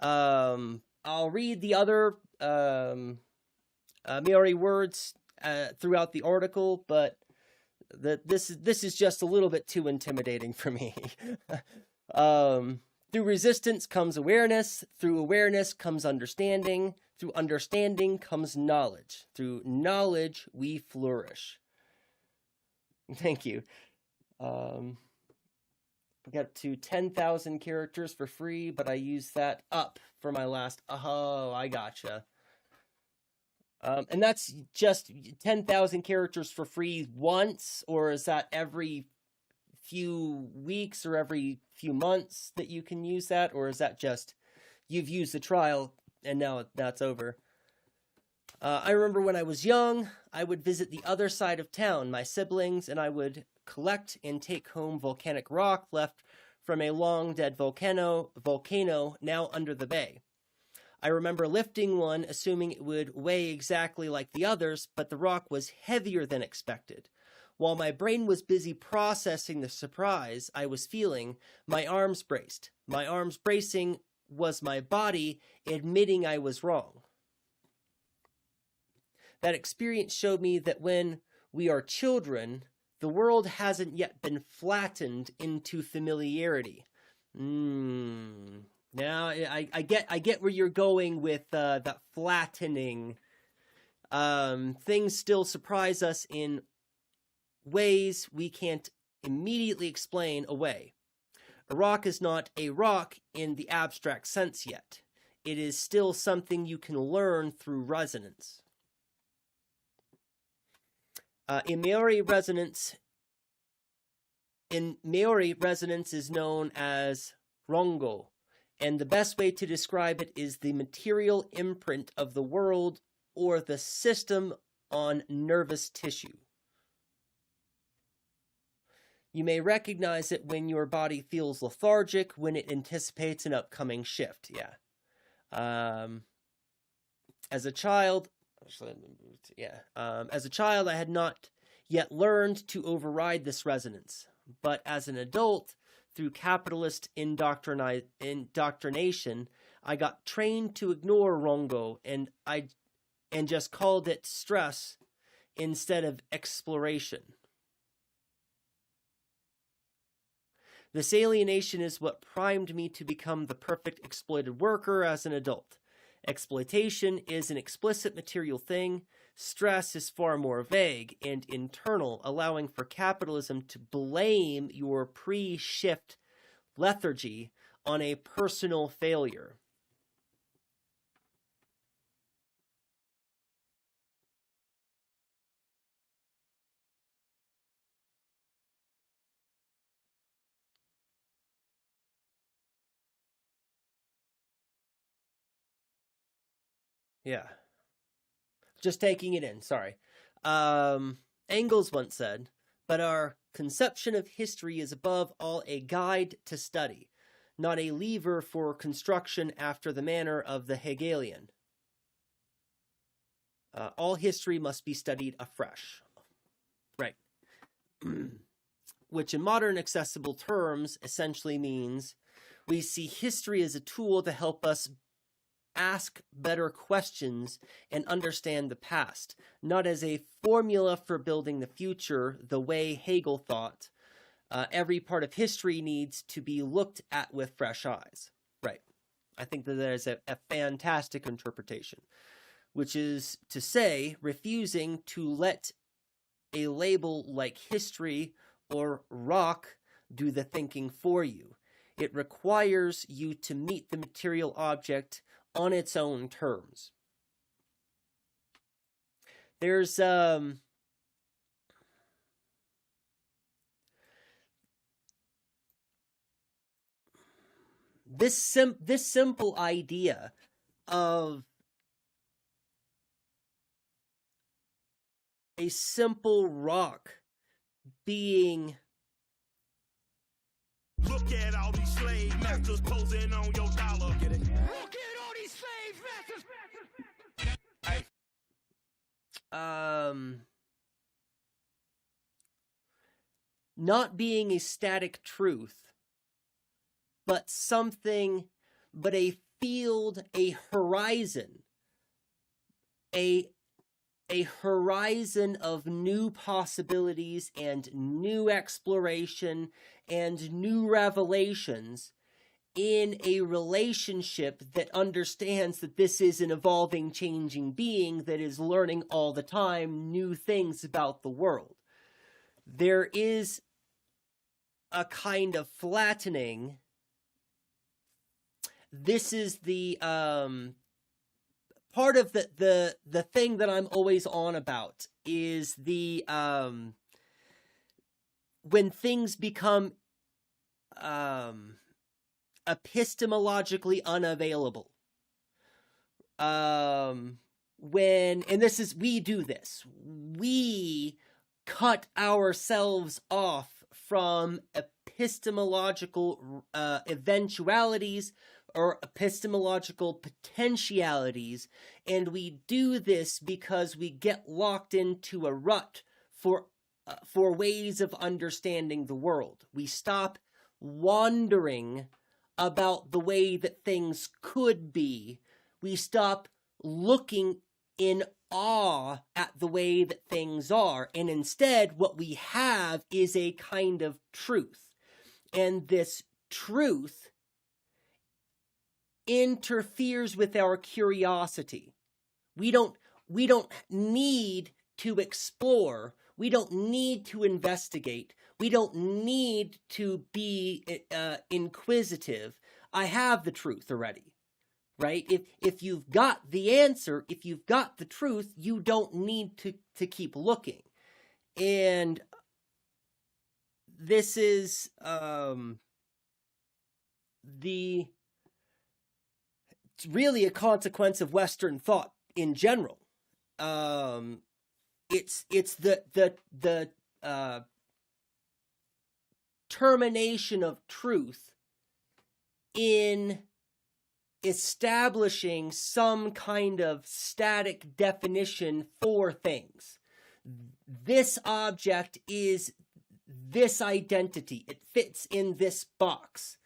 I'll read the other Maori words throughout the article, but this is just a little bit too intimidating for me. Through resistance comes awareness. Through awareness comes understanding. Through understanding comes knowledge. Through knowledge we flourish. Thank you. We got to 10,000 characters for free, but I used that up for my last. Oh, I gotcha. And that's just 10,000 characters for free once, or is that every few weeks or every few months that you can use that, or is that just you've used the trial and now that's over? I remember when I was young, I would visit the other side of town, my siblings, and I would collect and take home volcanic rock left from a long dead volcano now under the bay. I remember lifting one, assuming it would weigh exactly like the others, but the rock was heavier than expected. While my brain was busy processing the surprise I was feeling, my arms braced. My arms bracing was my body admitting I was wrong. That experience showed me that when we are children, the world hasn't yet been flattened into familiarity. Now I get where you're going with that flattening. Things still surprise us in ways we can't immediately explain away. A rock is not a rock in the abstract sense yet. It is still something you can learn through resonance. In Maori, resonance is known as rongo, and the best way to describe it is the material imprint of the world or the system on nervous tissue. You may recognize it when your body feels lethargic, when it anticipates an upcoming shift. Yeah. As a child, I had not yet learned to override this resonance. But as an adult, through capitalist indoctrination, I got trained to ignore rongo and just called it stress instead of exploration. This alienation is what primed me to become the perfect exploited worker as an adult. Exploitation is an explicit material thing. Stress is far more vague and internal, allowing for capitalism to blame your pre-shift lethargy on a personal failure. Yeah. Just taking it in, sorry. Engels once said, but our conception of history is above all a guide to study, not a lever for construction after the manner of the Hegelian. All history must be studied afresh. Right. Which in modern accessible terms essentially means we see history as a tool to help us ask better questions and understand the past, not as a formula for building the future, the way Hegel thought. Every part of history needs to be looked at with fresh eyes. Right. I think that is a fantastic interpretation, which is to say, refusing to let a label like history or rock do the thinking for you. It requires you to meet the material object on its own terms. There's this simple idea of a simple rock being. Look at all these slave masters posing on your dollar. Get it? Look at all these slave masters. Hey. not being a static truth, but a field, a horizon, a horizon of new possibilities and new exploration and new revelations in a relationship that understands that this is an evolving, changing being that is learning all the time new things about the world. There is a kind of flattening. This is the part of the thing that I'm always on about is the when things become epistemologically unavailable. We do this. We cut ourselves off from epistemological eventualities or epistemological potentialities, and we do this because we get locked into a rut for ways of understanding the world. We stop wondering about the way that things could be. We stop looking in awe at the way that things are, and instead what we have is a kind of truth. And this truth interferes with our curiosity. We don't need to explore. We don't need to investigate. We don't need to be inquisitive. I have the truth already, right? If you've got the answer, if you've got the truth, you don't need to keep looking. And this is it's really a consequence of Western thought in general. It's the termination of truth in establishing some kind of static definition for things. This object is this identity. It fits in this box.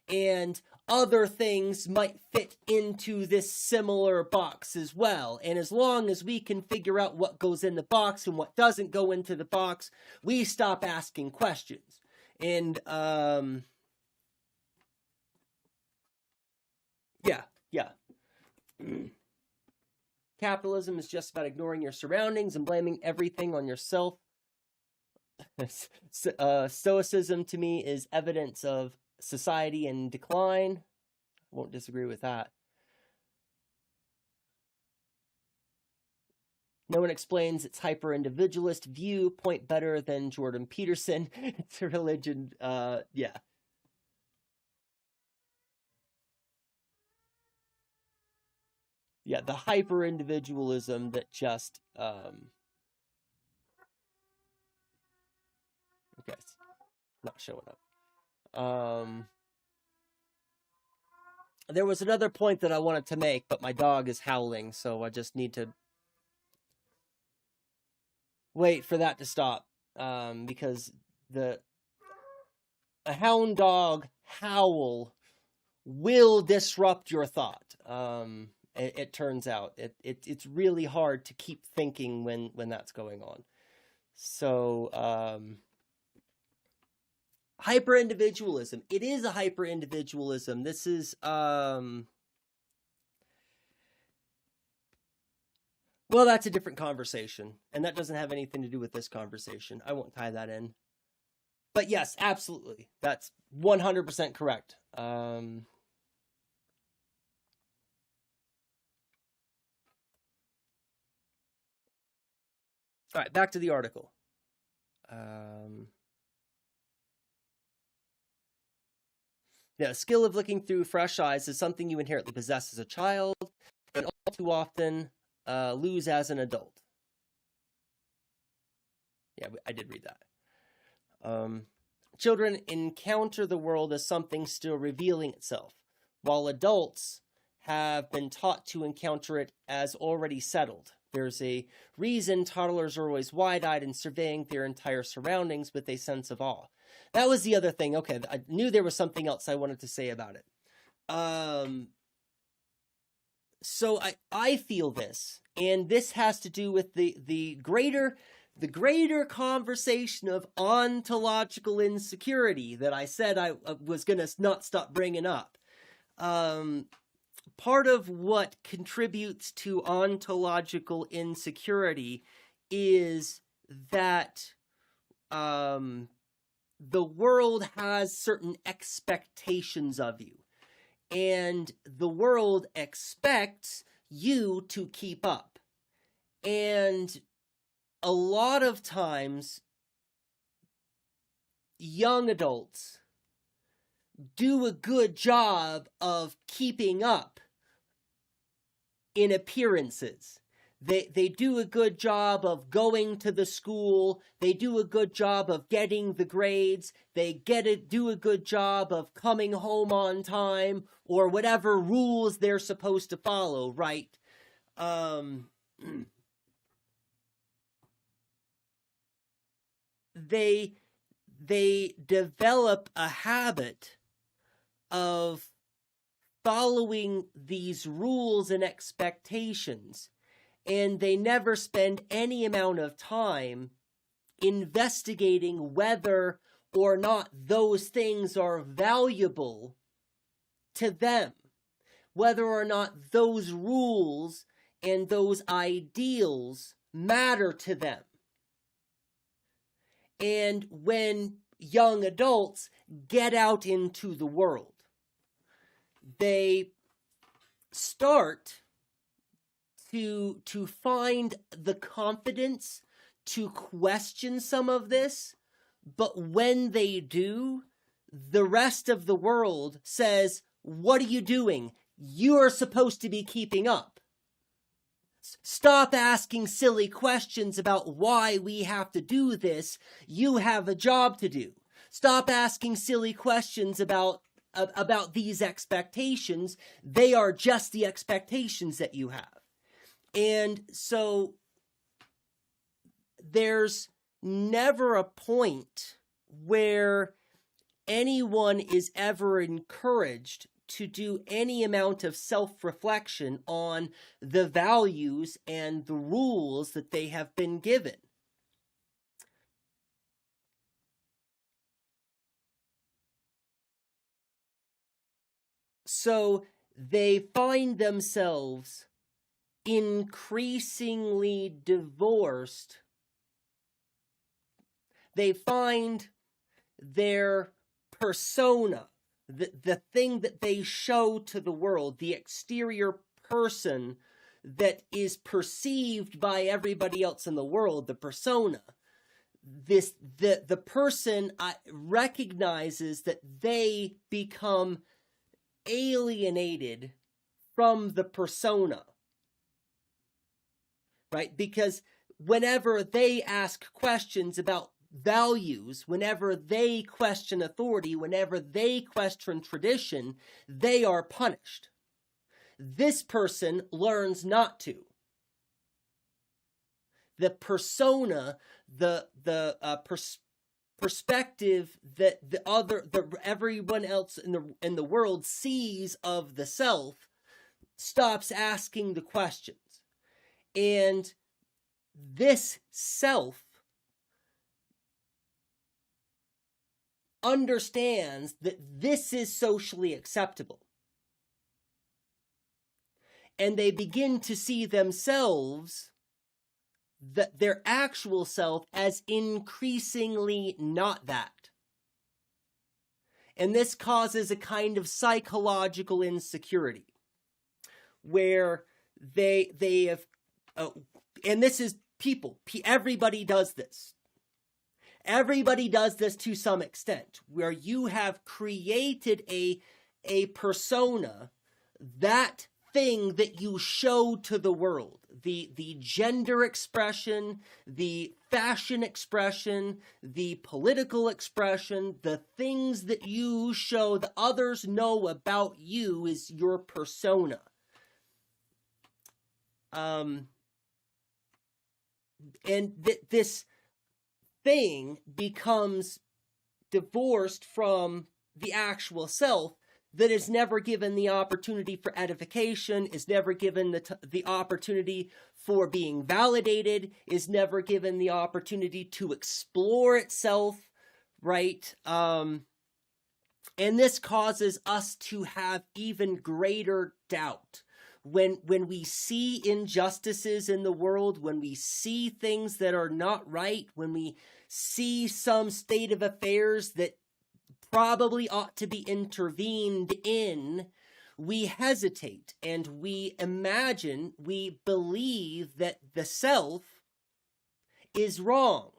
And other things might fit into this similar box as well. And as long as we can figure out what goes in the box and what doesn't go into the box, we stop asking questions. And, yeah. Capitalism is just about ignoring your surroundings and blaming everything on yourself. Stoicism to me is evidence of society in decline. I won't disagree with that. No one explains its hyper-individualist viewpoint better than Jordan Peterson. It's a religion, yeah. Yeah, the hyper-individualism that just, okay, it's not showing up. There was another point that I wanted to make, but my dog is howling, so I just need to wait for that to stop, because a hound dog howl will disrupt your thought. It turns out it's really hard to keep thinking when that's going on. So, hyper-individualism. It is a hyper-individualism. This is, well, that's a different conversation, and that doesn't have anything to do with this conversation. I won't tie that in. But yes, absolutely. That's 100% correct. All right, back to the article. The skill of looking through fresh eyes is something you inherently possess as a child, and all too often lose as an adult. Yeah, I did read that. Children encounter the world as something still revealing itself, while adults have been taught to encounter it as already settled. There's a reason toddlers are always wide-eyed and surveying their entire surroundings with a sense of awe. That was the other thing. Okay, I knew there was something else I wanted to say about it. So I feel this, and this has to do with the greater conversation of ontological insecurity that I said I was going to not stop bringing up. Part of what contributes to ontological insecurity is that the world has certain expectations of you, and the world expects you to keep up. And a lot of times, young adults do a good job of keeping up in appearances. They do a good job of going to the school. They do a good job of getting the grades. They do a good job of coming home on time, or whatever rules they're supposed to follow, right? They develop a habit of following these rules and expectations, and they never spend any amount of time investigating whether or not those things are valuable to them, whether or not those rules and those ideals matter to them. And when young adults get out into the world, they start to find the confidence to question some of this, but when they do, the rest of the world says, "What are you doing? You're supposed to be keeping up. Stop asking silly questions about why we have to do this. You have a job to do. Stop asking silly questions about these expectations. They are just the expectations that you have." And so there's never a point where anyone is ever encouraged to do any amount of self-reflection on the values and the rules that they have been given. So they find themselves increasingly divorced. They find their persona, the thing that they show to the world, the exterior person that is perceived by everybody else in the world, the persona. The person recognizes that they become alienated from the persona. Right? Because whenever they ask questions about values, whenever they question authority, whenever they question tradition, they are punished. This person learns not to. The persona, the perspective that everyone else in the world sees of the self stops asking the questions. And this self understands that this is socially acceptable. And they begin to see themselves, their actual self, as increasingly not that. And this causes a kind of psychological insecurity where they have, and this is people, everybody does this. Everybody does this to some extent, where you have created a persona, that thing that you show to the world, the gender expression, the fashion expression, the political expression, the things that you show that others know about you is your persona. this thing becomes divorced from the actual self, that is never given the opportunity for edification, is never given the opportunity for being validated, is never given the opportunity to explore itself, right? And this causes us to have even greater doubt. When we see injustices in the world, when we see things that are not right, when we see some state of affairs that probably ought to be intervened in, we hesitate and we imagine, we believe that the self is wrong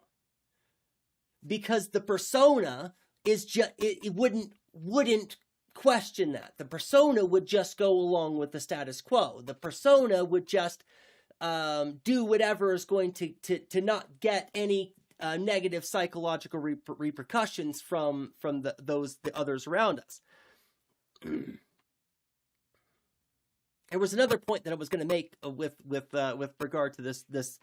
because the persona is just, it wouldn't question that. The persona would just go along with the status quo. The persona would just do whatever is going to not get any negative psychological repercussions from the others around us. There was another point that I was going to make with regard to this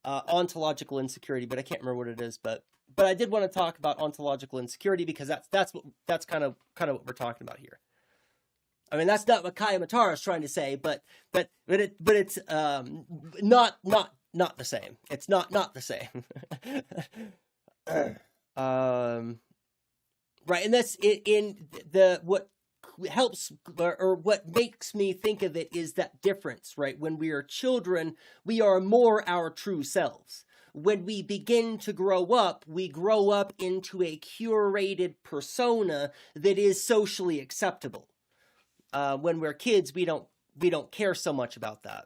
ontological insecurity, but I can't remember what it is. But I did want to talk about ontological insecurity because that's kind of what we're talking about here. I mean, that's not what Kaya Matara is trying to say, but it's not the same. It's not the same. Right, and that's in the what helps or what makes me think of it is that difference, right? When we are children, we are more our true selves. When we begin to grow up, we grow up into a curated persona that is socially acceptable. When we're kids, we don't care so much about that.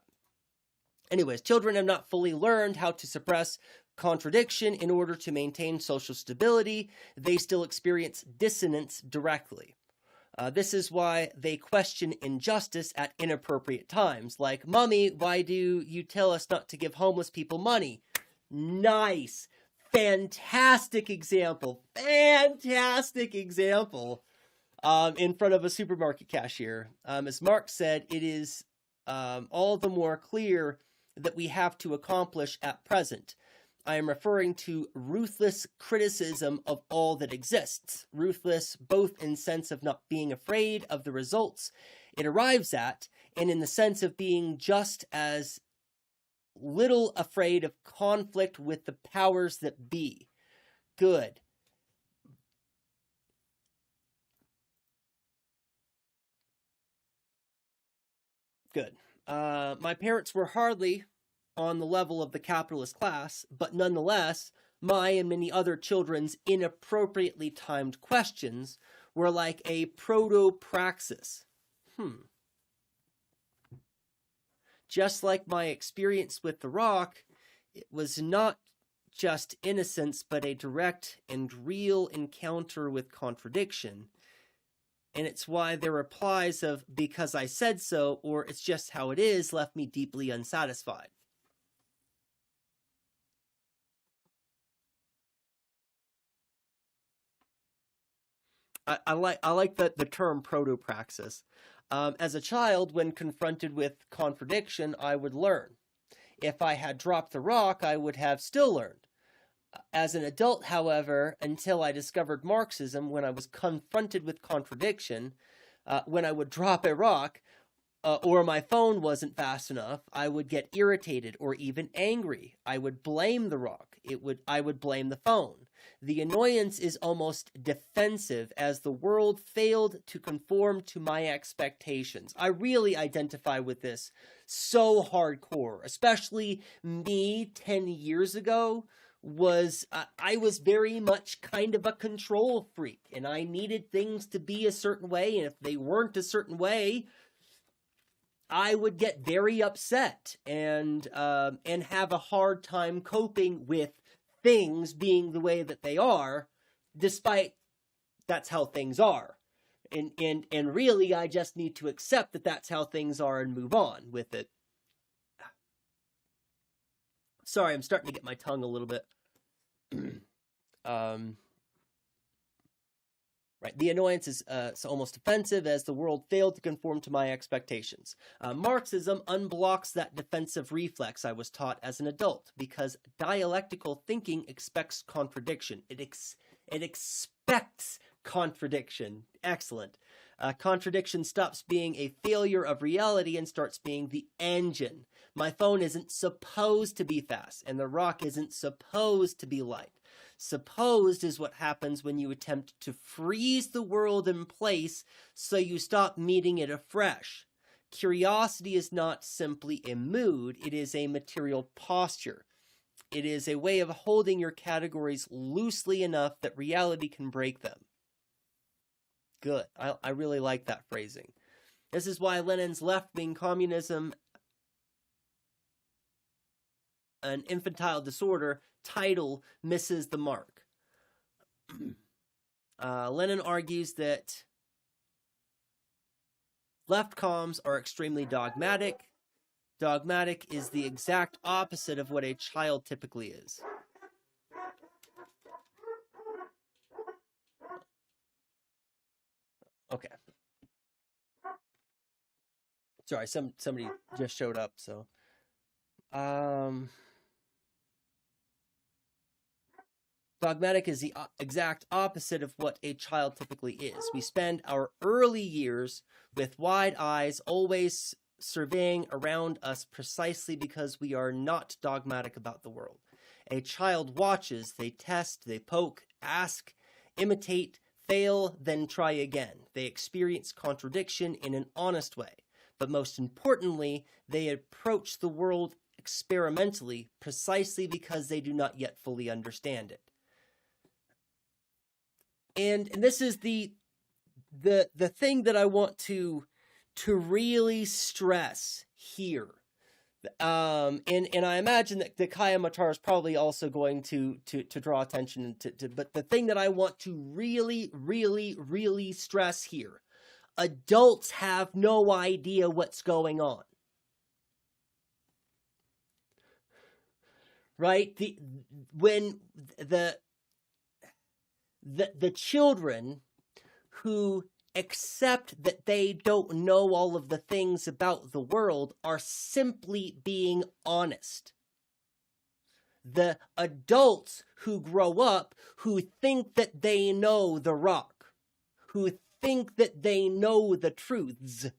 Anyways, children have not fully learned how to suppress contradiction in order to maintain social stability. They still experience dissonance directly. This is why they question injustice at inappropriate times, like, "Mommy, why do you tell us not to give homeless people money?" Nice. Fantastic example. Fantastic example. In front of a supermarket cashier. As Marx said, it is all the more clear that we have to accomplish at present. I am referring to ruthless criticism of all that exists. Ruthless both in sense of not being afraid of the results it arrives at, and in the sense of being just as little afraid of conflict with the powers that be. Good. Good. My parents were hardly on the level of the capitalist class, but nonetheless, my and many other children's inappropriately timed questions were like a proto-praxis. Just like my experience with the rock, it was not just innocence, but a direct and real encounter with contradiction. And it's why their replies of "because I said so" or "it's just how it is" left me deeply unsatisfied. I like the term proto-praxis. As a child, when confronted with contradiction, I would learn. If I had dropped the rock, I would have still learned. As an adult, however, until I discovered Marxism, when I was confronted with contradiction, when I would drop a rock, or my phone wasn't fast enough, I would get irritated or even angry. I would blame the rock. I would blame the phone. The annoyance is almost defensive as the world failed to conform to my expectations. I really identify with this so hardcore, especially me 10 years ago. I was very much kind of a control freak, and I needed things to be a certain way, and if they weren't a certain way, I would get very upset and have a hard time coping with things being the way that they are, despite that's how things are. And really, I just need to accept that that's how things are and move on with it. Sorry, I'm starting to get my tongue a little bit. Right, the annoyance is so almost offensive, as the world failed to conform to my expectations. Marxism unblocks that defensive reflex I was taught as an adult, because dialectical thinking expects contradiction. It expects contradiction. Excellent. Contradiction stops being a failure of reality and starts being the engine. My phone isn't supposed to be fast, and the rock isn't supposed to be light. Supposed is what happens when you attempt to freeze the world in place so you stop meeting it afresh. Curiosity is not simply a mood, it is a material posture. It is a way of holding your categories loosely enough that reality can break them. Good. I really like that phrasing. This is why Lenin's left-wing communism, an infantile disorder, title misses the mark. Lenin argues that left comms are extremely dogmatic. Dogmatic is the exact opposite of what a child typically is. Okay. Sorry, somebody just showed up, so dogmatic is the exact opposite of what a child typically is. We spend our early years with wide eyes, always surveying around us precisely because we are not dogmatic about the world. A child watches, they test, they poke, ask, imitate, fail, then try again. They experience contradiction in an honest way. But most importantly, they approach the world experimentally precisely because they do not yet fully understand it. And this is the thing that I want to really stress here. And I imagine that Kaya Matar is probably also going to draw attention to, but the thing that I want to really stress here, adults have no idea what's going on. Right? When the children who accept that they don't know all of the things about the world are simply being honest. The adults who grow up, who think that they know the rock, who think that they know the truths,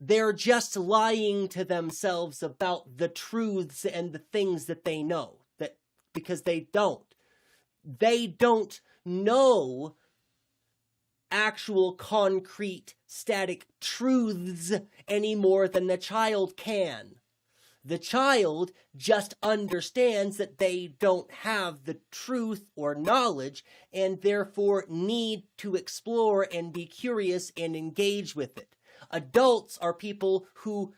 they're just lying to themselves about the truths and the things that they know, that because they don't know actual concrete static truths any more than the child can. The child just understands that they don't have the truth or knowledge and therefore need to explore and be curious and engage with it. Adults are people who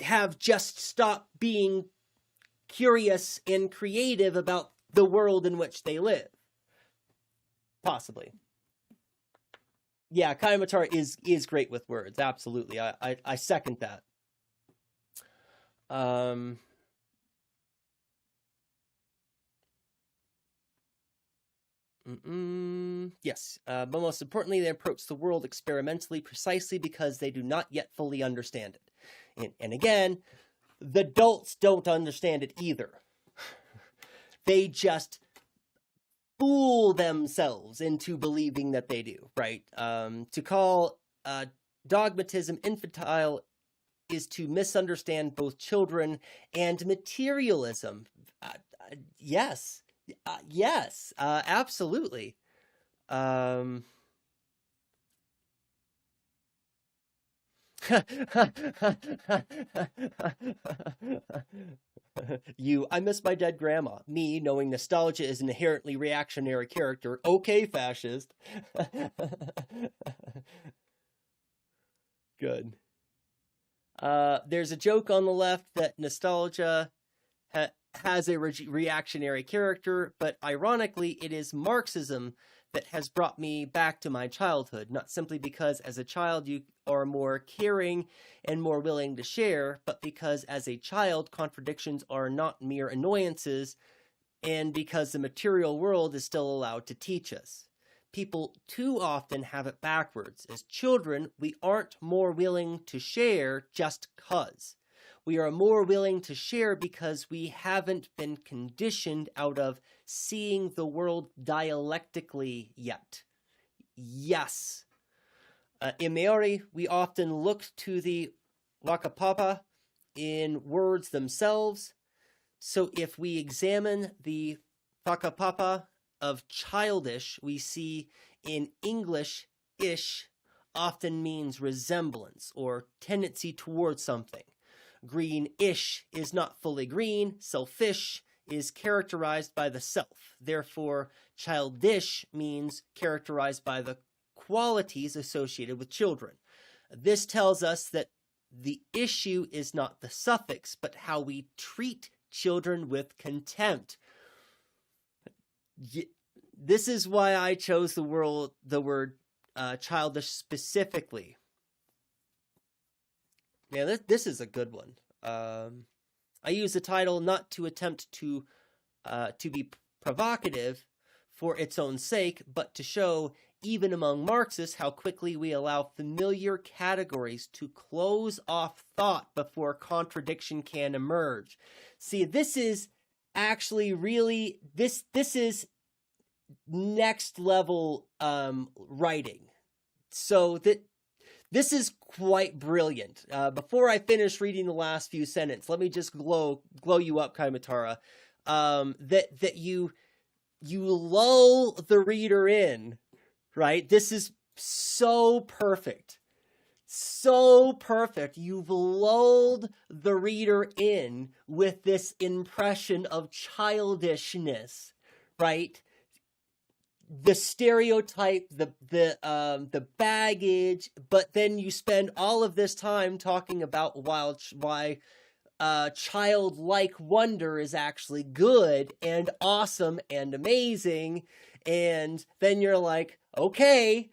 have just stopped being curious and creative about the world in which they live. Possibly. Yeah, Kaya Matar is great with words. Absolutely. I second that. Yes. But most importantly, they approach the world experimentally precisely because they do not yet fully understand it. And again, the adults don't understand it either. They just fool themselves into believing that they do, right? To call dogmatism infantile is to misunderstand both children and materialism. Yes, absolutely. I miss my dead grandma. Me, knowing nostalgia is an inherently reactionary character. Okay, fascist. Good. There's a joke on the left that nostalgia has a reactionary character, but ironically, it is Marxism that has brought me back to my childhood, not simply because as a child you are more caring and more willing to share, but because as a child contradictions are not mere annoyances, and because the material world is still allowed to teach us. people too often have it backwards. As children, we aren't more willing to share just 'cause. We are more willing to share because we haven't been conditioned out of seeing the world dialectically yet. Yes. In Maori, we often look to the whakapapa in words themselves. So if we examine the whakapapa of childish, we see in English, ish often means resemblance or tendency towards something. Greenish is not fully green. Selfish is characterized by the self. Therefore, childish means characterized by the qualities associated with children. This tells us that the issue is not the suffix, but how we treat children with contempt. This is why I chose the word childish specifically. Yeah, this is a good one. I use the title not to attempt to be provocative for its own sake, but to show, even among Marxists, how quickly we allow familiar categories to close off thought before contradiction can emerge. See, this is actually really, this is next level writing. So this is quite brilliant. Before I finish reading the last few sentences, let me just glow you up, Kaimatara. That you lull the reader in, right? This is so perfect. So perfect. You've lulled the reader in with this impression of childishness, right? The stereotype, the baggage, but then you spend all of this time talking about why childlike wonder is actually good and awesome and amazing, and then you're like, okay,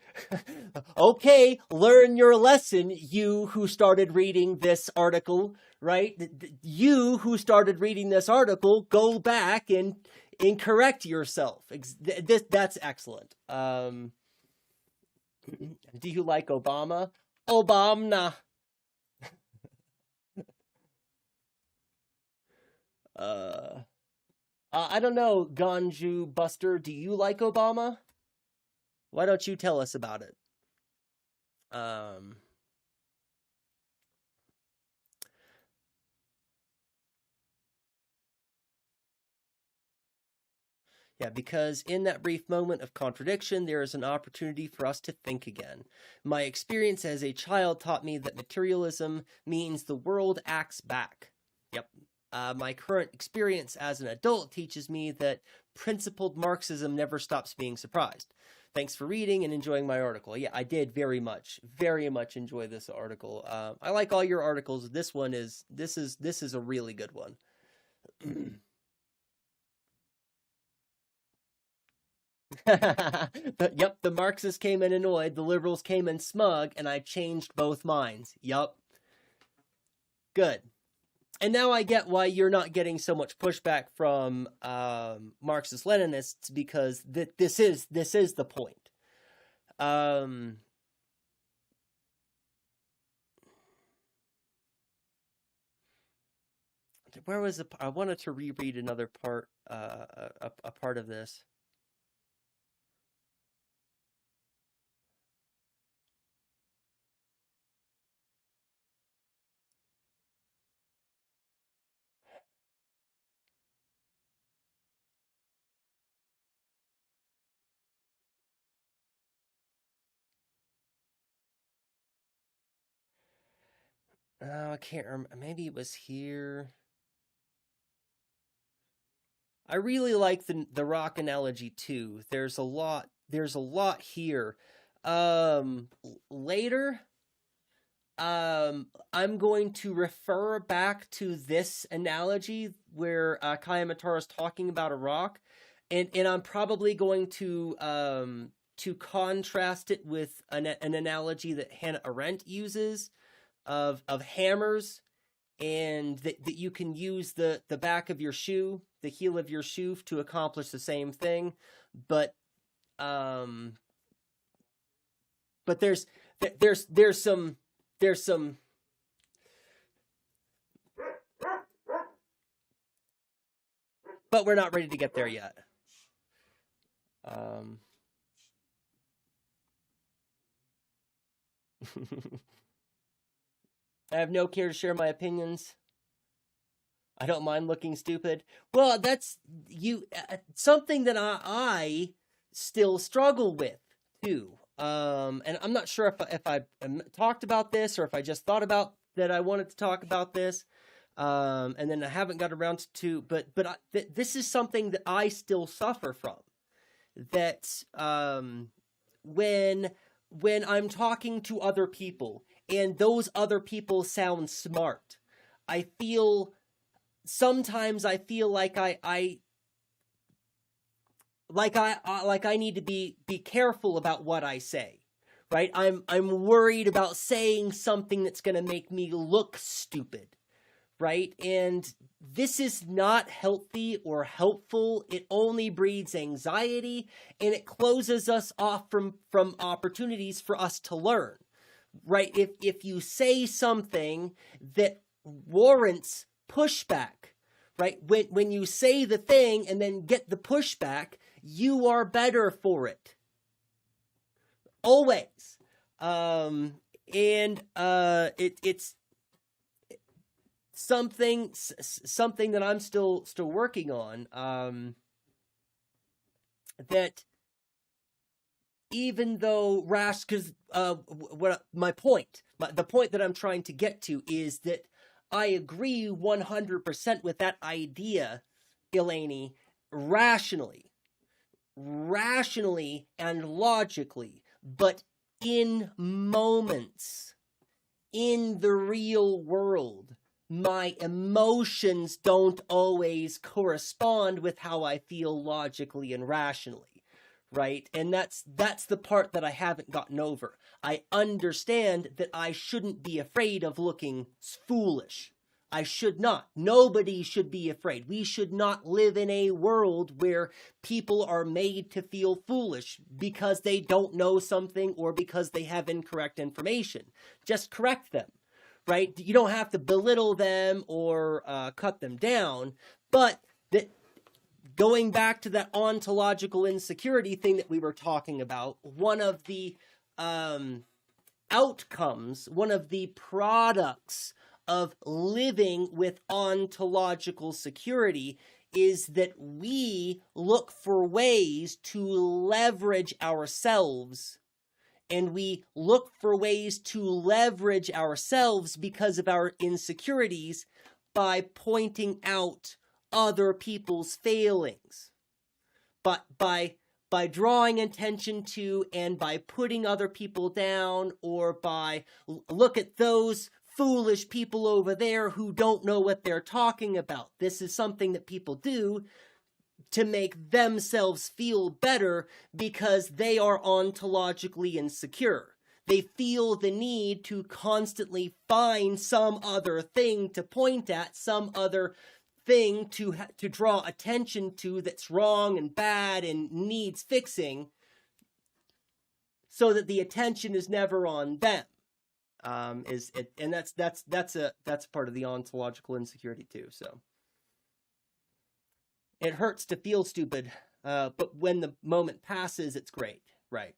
learn your lesson, you who started reading this article, right? You who started reading this article, go back and correct yourself. That's excellent. Do you like Obama? Obama. I don't know, Ganju Buster, do you like Obama? Why don't you tell us about it? Yeah, because in that brief moment of contradiction, there is an opportunity for us to think again. My experience as a child taught me that materialism means the world acts back. Yep. My current experience as an adult teaches me that principled Marxism never stops being surprised. Thanks for reading and enjoying my article. Yeah, I did very much enjoy this article. I like all your articles. This is a really good one. Yep, the Marxists came in annoyed, the liberals came in smug, and I changed both minds. Yup. Good. And now I get why you're not getting so much pushback from Marxist-Leninists, because this is the point. Where was the? I wanted to reread another part, a part of this. Oh, I can't remember. Maybe it was here. I really like the rock analogy too. There's a lot here. Later, I'm going to refer back to this analogy where Kayamatara is talking about a rock, and I'm probably going to contrast it with an analogy that Hannah Arendt uses of hammers, and that you can use the back of your shoe, the heel of your shoe, to accomplish the same thing, but But there's some, but we're not ready to get there yet. I have no care to share my opinions. I don't mind looking stupid. Well, that's something that I still struggle with too. And I'm not sure if I talked about this or if I just thought about that I wanted to talk about this. And then I haven't got around to, but this is something that I still suffer from. That when I'm talking to other people and those other people sound smart, sometimes I feel like I need to be careful about what I say, right? I'm worried about saying something that's going to make me look stupid, right? And this is not healthy or helpful. It only breeds anxiety, and it closes us off from opportunities for us to learn, right? If you say something that warrants pushback, right? When you say the thing and then get the pushback, you are better for it. Always. It's something that I'm still working on. That even though because the point that I'm trying to get to is that I agree 100% with that idea, Eleni, rationally and logically, but in moments, in the real world, my emotions don't always correspond with how I feel logically and rationally, right? And that's the part that I haven't gotten over. I understand that I shouldn't be afraid of looking foolish. I should not. Nobody should be afraid. We should not live in a world where people are made to feel foolish because they don't know something or because they have incorrect information. Just correct them, right? You don't have to belittle them or cut them down, but going back to that ontological insecurity thing that we were talking about, one of the outcomes, one of the products of living with ontological security is that we look for ways to leverage ourselves. And we look for ways to leverage ourselves because of our insecurities by pointing out other people's failings. But by drawing attention to and by putting other people down, or by look at those foolish people over there who don't know what they're talking about. This is something that people do to make themselves feel better because they are ontologically insecure. They feel the need to constantly find some other thing to point at, some other thing to draw attention to that's wrong and bad and needs fixing, so that the attention is never on them. And that's part of the ontological insecurity too. So it hurts to feel stupid, but when the moment passes, it's great, right?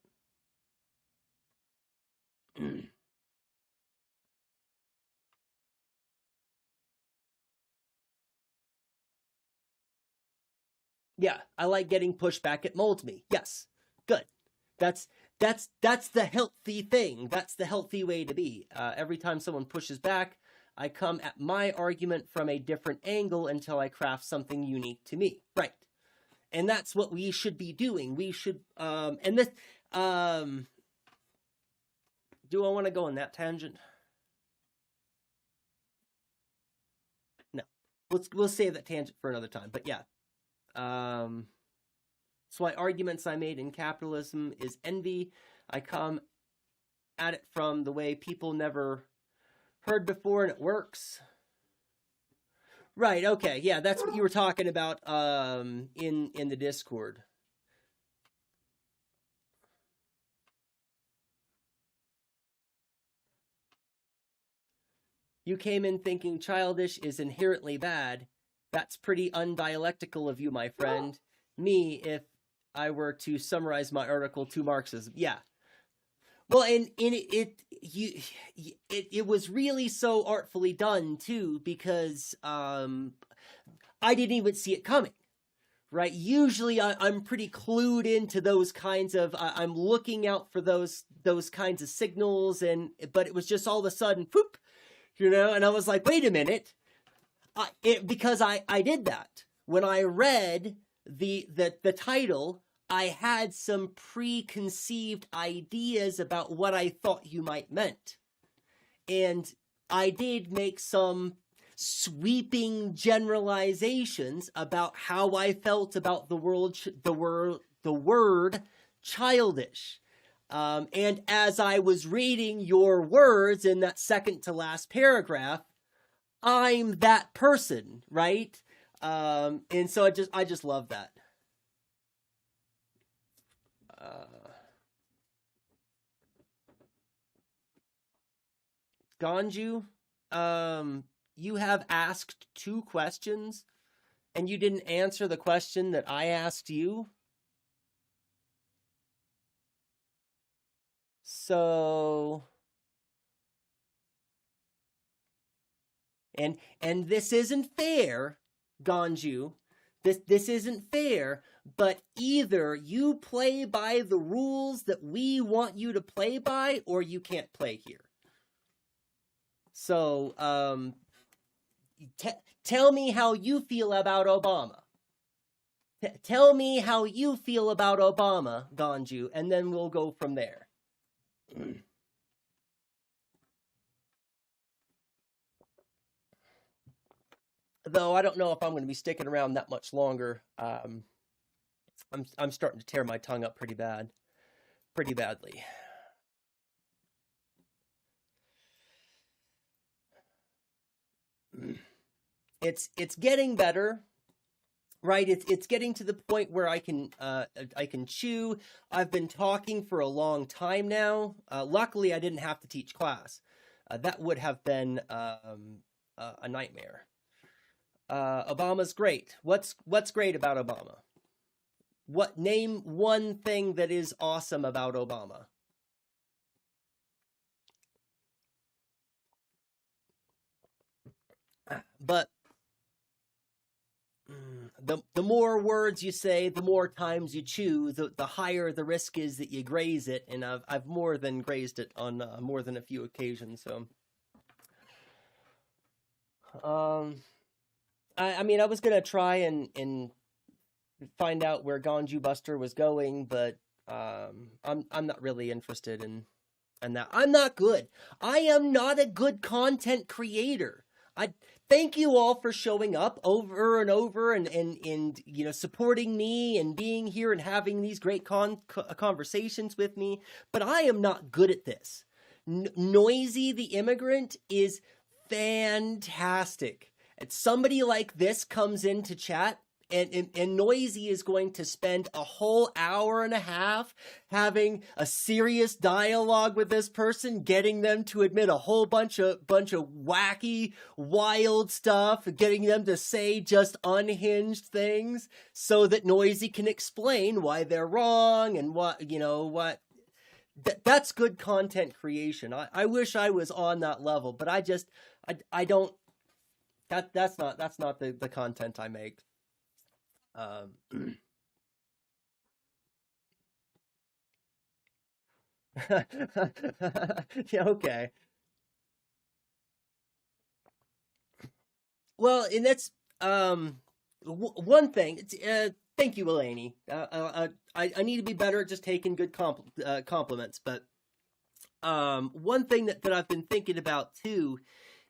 Yeah, I like getting pushback. It molds me. Yes, good. That's the healthy thing. That's the healthy way to be. Every time someone pushes back, I come at my argument from a different angle until I craft something unique to me. Right. And that's what we should be doing. We should, and this, do I want to go on that tangent? No. We'll save that tangent for another time. But yeah. So why arguments I made in capitalism is envy. I come at it from the way people never heard before, and it works. Right, okay, yeah, that's what you were talking about in the Discord. You came in thinking childish is inherently bad. That's pretty undialectical of you, my friend. Me, if I were to summarize my article to Marxism. Yeah. Well, and it was really so artfully done too, because I didn't even see it coming. Right? Usually I'm pretty clued into those kinds of, I'm looking out for those kinds of signals, but it was just all of a sudden, poop, and I was like, wait a minute. Because I did that. When I read the title, I had some preconceived ideas about what I thought you might meant. And I did make some sweeping generalizations about how I felt about the word childish. And as I was reading your words in that second to last paragraph, I'm that person, right? And so I just love that. Ganju, you have asked 2 questions, and you didn't answer the question that I asked you. So, and this isn't fair, Ganju. This isn't fair, but either you play by the rules that we want you to play by, or you can't play here. So, tell me how you feel about Obama. Tell me how you feel about Obama, Ganju, and then we'll go from there. Though I don't know if I'm going to be sticking around that much longer. I'm starting to tear my tongue up pretty badly. It's getting better, right? It's getting to the point where I can chew. I've been talking for a long time now. Luckily, I didn't have to teach class. That would have been a nightmare. Obama's great. What's great about Obama? Name one thing that is awesome about Obama? But the more words you say, the more times you chew, the higher the risk is that you graze it, and I've more than grazed it on more than a few occasions. So, I mean, I was gonna try and find out where Ganju Buster was going, but I'm not really interested in that. I'm not good. I am not a good content creator. I thank you all for showing up over and over and supporting me and being here and having these great conversations with me, but I am not good at this. Noisy the Immigrant is fantastic. And somebody like this comes into chat, and Noisy is going to spend a whole hour and a half having a serious dialogue with this person, getting them to admit a whole bunch of wacky, wild stuff, getting them to say just unhinged things so that Noisy can explain why they're wrong and what. That's good content creation. I wish I was on that level, but I don't. That's not the content I make. Yeah, okay. Well, and that's one thing. Thank you, Elaney. I need to be better at just taking good compliments, but one thing that I've been thinking about too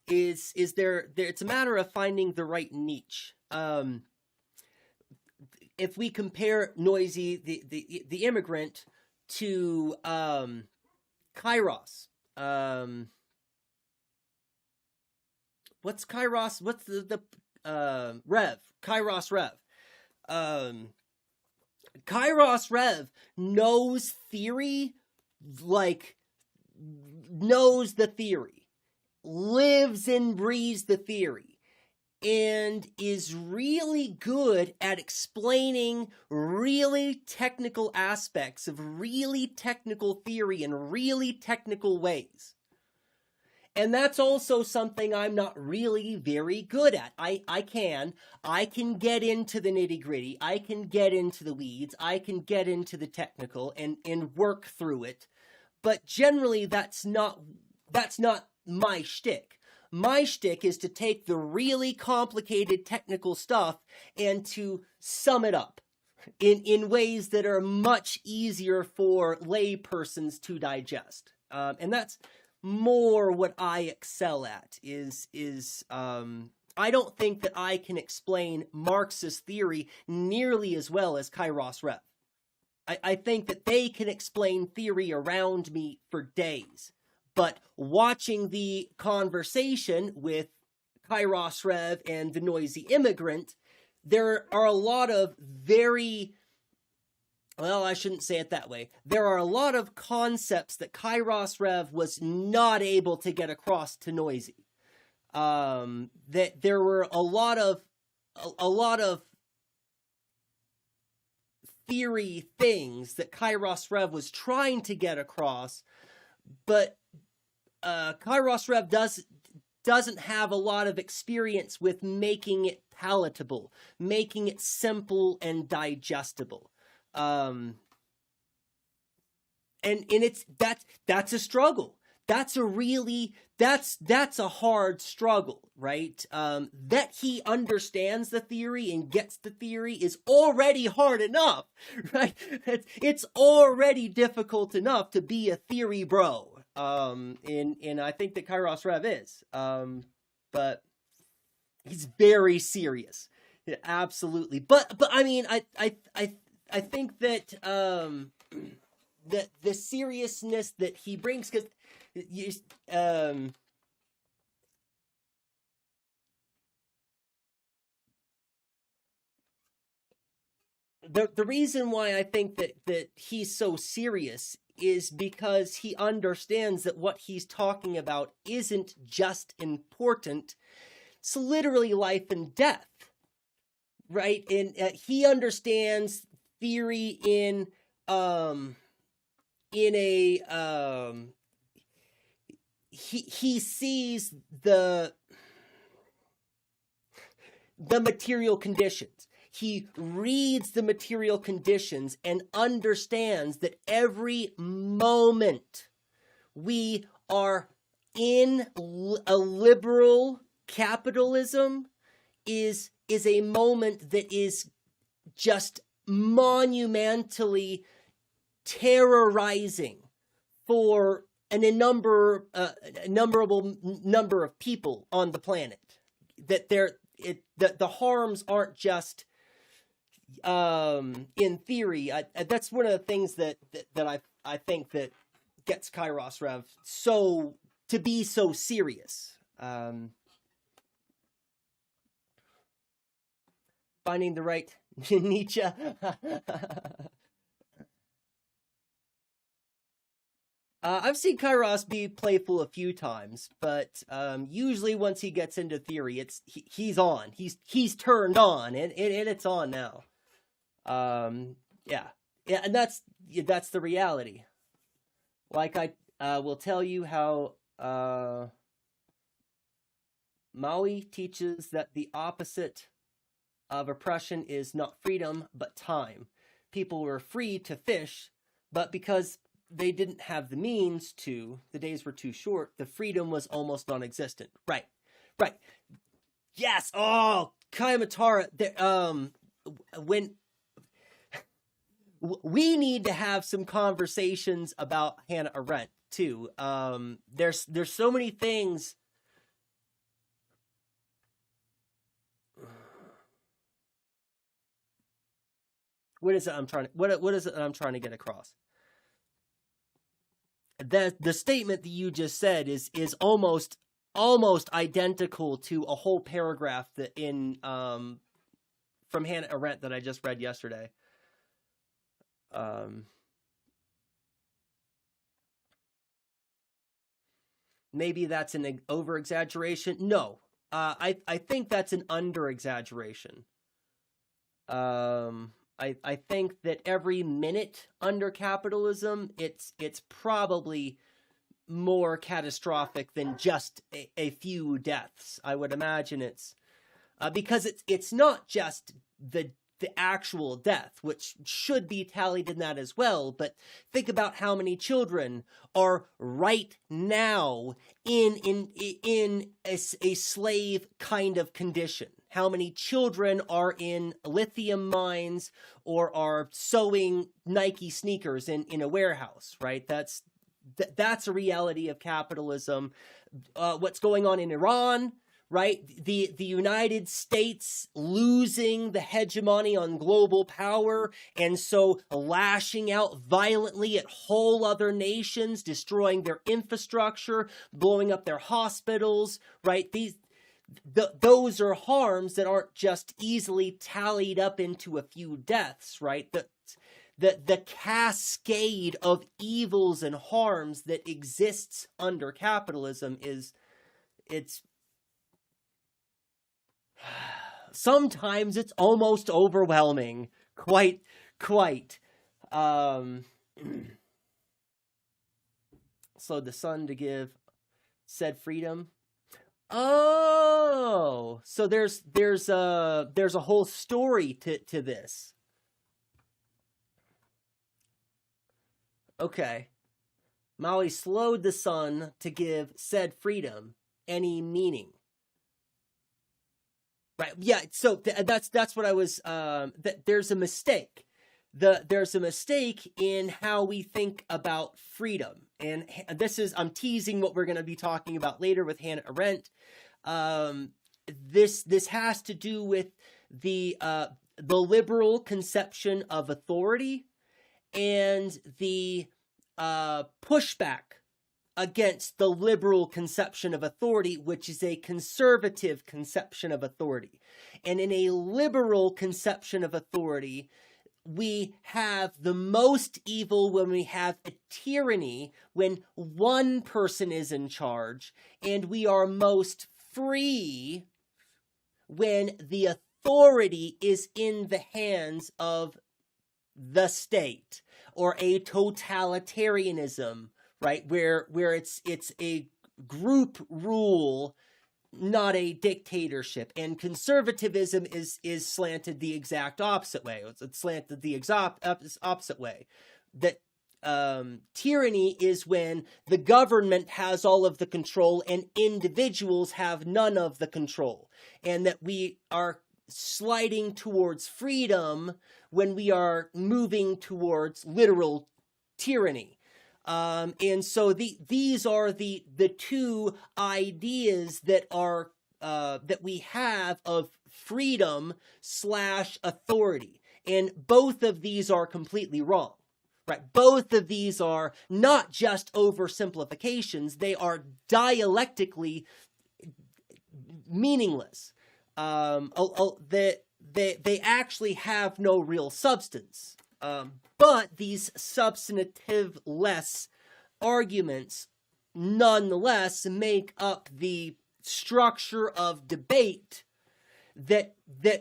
is there it's a matter of finding the right niche. If we compare Noisy the Immigrant to Kairos, what's Kairos? What's the Rev? Kairos Rev. Kairos Rev knows theory, like knows the theory, lives and breathes the theory and is really good at explaining really technical aspects of really technical theory in really technical ways. And that's also something I'm not really very good at. I can get into the nitty-gritty, I can get into the weeds, I can get into the technical and work through it. But generally that's not my shtick. My shtick is to take the really complicated technical stuff and to sum it up in ways that are much easier for laypersons to digest. And that's more what I excel at is I don't think that I can explain Marxist theory nearly as well as Kairos Rev. I think that they can explain theory around me for days. But watching the conversation with Kairos Rev and the Noisy Immigrant, there are a lot of well, I shouldn't say it that way. There are a lot of concepts that Kairos Rev was not able to get across to Noisy. That there were a lot of theory things that Kairos Rev was trying to get across, but Kairos Rev doesn't have a lot of experience with making it palatable, making it simple and digestible. And that's a struggle. That's a hard struggle, right? That he understands the theory and gets the theory is already hard enough, right? It's already difficult enough to be a theory bro. And I think that Kairos Rev is, but he's very serious. Yeah, absolutely. But I mean, I think that, that the seriousness that he brings, because the reason why I think that he's so serious is because he understands that what he's talking about isn't just important, it's literally life and death, right? And he understands theory in a he sees the material conditions. He reads the material conditions and understands that every moment we are in a liberal capitalism is a moment that is just monumentally terrorizing for an innumerable number of people on the planet. That the harms aren't just in theory. That's one of the things that I think that gets Kairos Rev to be so serious. Finding the right Nietzsche. I've seen Kairos be playful a few times, but usually once he gets into theory, he's on. He's turned on, and it's on now. Yeah, and that's the reality. Like I will tell you how Maui teaches that the opposite of oppression is not freedom, but time. People were free to fish, but because they didn't have the means to, the days were too short, the freedom was almost non-existent. Right. Yes. Oh, Kayamatara. When we need to have some conversations about Hannah Arendt too. There's so many things. What is it I'm trying to get across? The statement that you just said is almost identical to a whole paragraph that from Hannah Arendt that I just read yesterday. maybe that's an over-exaggeration. No, I think that's an under-exaggeration. I think that every minute under capitalism, it's probably more catastrophic than just a few deaths. I would imagine it's because it's not just the actual death, which should be tallied in that as well, but think about how many children are right now in a slave kind of condition. How many children are in lithium mines or are sewing Nike sneakers in a warehouse, right? That's a reality of capitalism. What's going on in Iran, right? The United States losing the hegemony on global power, and so lashing out violently at whole other nations, destroying their infrastructure, blowing up their hospitals, right? Those are harms that aren't just easily tallied up into a few deaths, right? The cascade of evils and harms that exists under capitalism it's sometimes it's almost overwhelming. Quite. So the sun to give said freedom. Oh, so there's a whole story to this. Okay. Maui slowed the sun to give said freedom any meaning. Right. Yeah. So that's what I was. There's a mistake. There's a mistake in how we think about freedom, and I'm teasing what we're going to be talking about later with Hannah Arendt. This has to do with the liberal conception of authority and the pushback against the liberal conception of authority, which is a conservative conception of authority. And in a liberal conception of authority, we have the most evil when we have a tyranny, when one person is in charge, and we are most free when the authority is in the hands of the state, or a totalitarianism, right? Where it's a group rule, not a dictatorship. And conservatism is slanted the exact opposite way. It's slanted the exact opposite way. That tyranny is when the government has all of the control and individuals have none of the control. And that we are sliding towards freedom when we are moving towards literal tyranny. And so these are the two ideas that are that we have of freedom / authority, and both of these are completely wrong, right? Both of these are not just oversimplifications; they are dialectically meaningless. They actually have no real substance. But these substantive-less arguments nonetheless make up the structure of debate that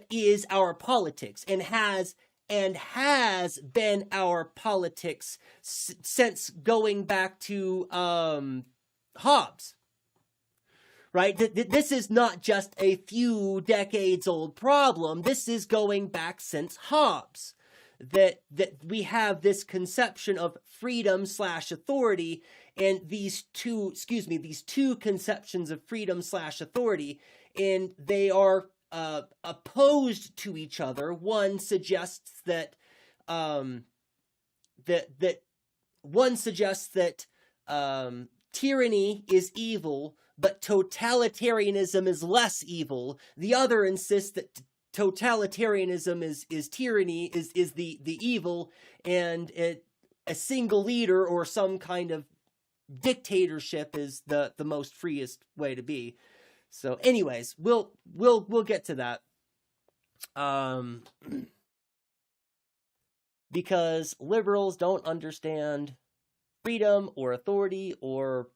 is our politics, and has been our politics since going back to Hobbes. Right? This is not just a few decades old problem. This is going back since Hobbes. That we have this conception of freedom / authority, and these two conceptions of freedom / authority, and they are opposed to each other. One suggests that tyranny is evil, but totalitarianism is less evil. The other insists that totalitarianism is tyranny, is the evil, and a single leader or some kind of dictatorship is the most freest way to be. So anyways, we'll get to that. Because liberals don't understand freedom or authority or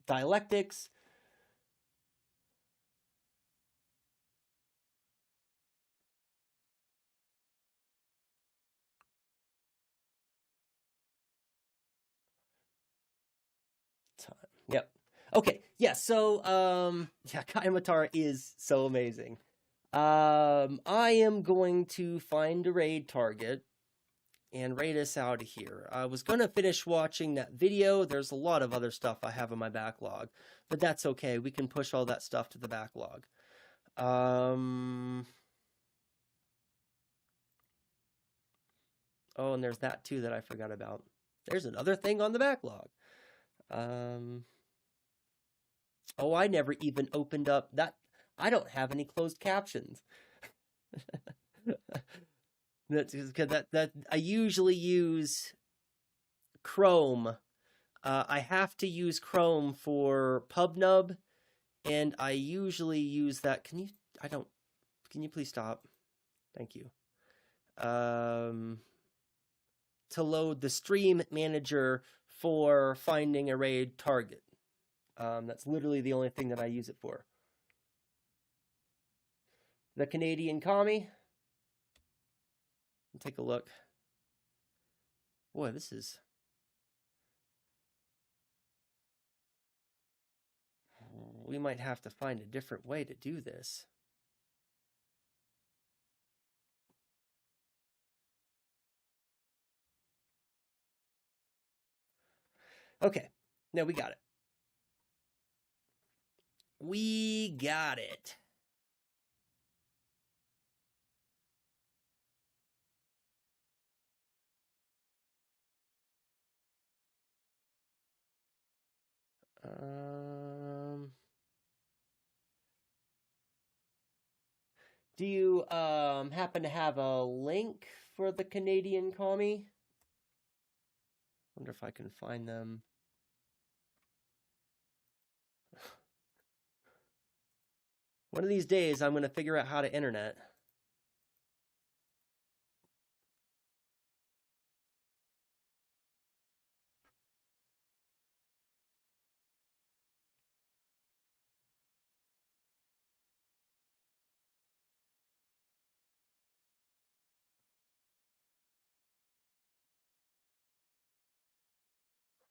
dialectics. Yep. Okay. Yeah. So, yeah, Kaimatar is so amazing. I am going to find a raid target and raid us out of here. I was going to finish watching that video. There's a lot of other stuff I have in my backlog, but that's okay. We can push all that stuff to the backlog. Oh, and there's that too that I forgot about. There's another thing on the backlog. Oh, I never even opened up that. I don't have any closed captions. That's because that I usually use Chrome. I have to use Chrome for PubNub, and I usually use that. Can you please stop? Thank you. To load the stream manager for finding a raid target. That's literally the only thing that I use it for. The Canadian commie. Take a look. Boy, this is... We might have to find a different way to do this. Okay. No, we got it. We got it. Do you happen to have a link for the Canadian commie? Wonder if I can find them. One of these days, I'm going to figure out how to internet.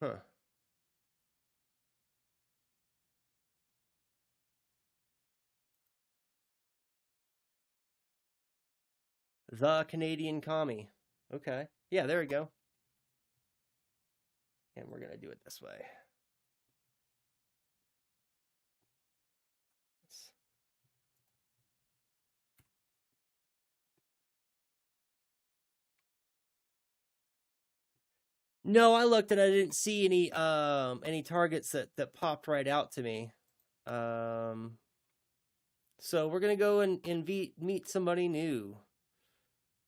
Huh. The Canadian commie. Okay. Yeah, there we go. And we're going to do it this way. No, I looked and I didn't see any targets that popped right out to me. So we're gonna go and meet somebody new.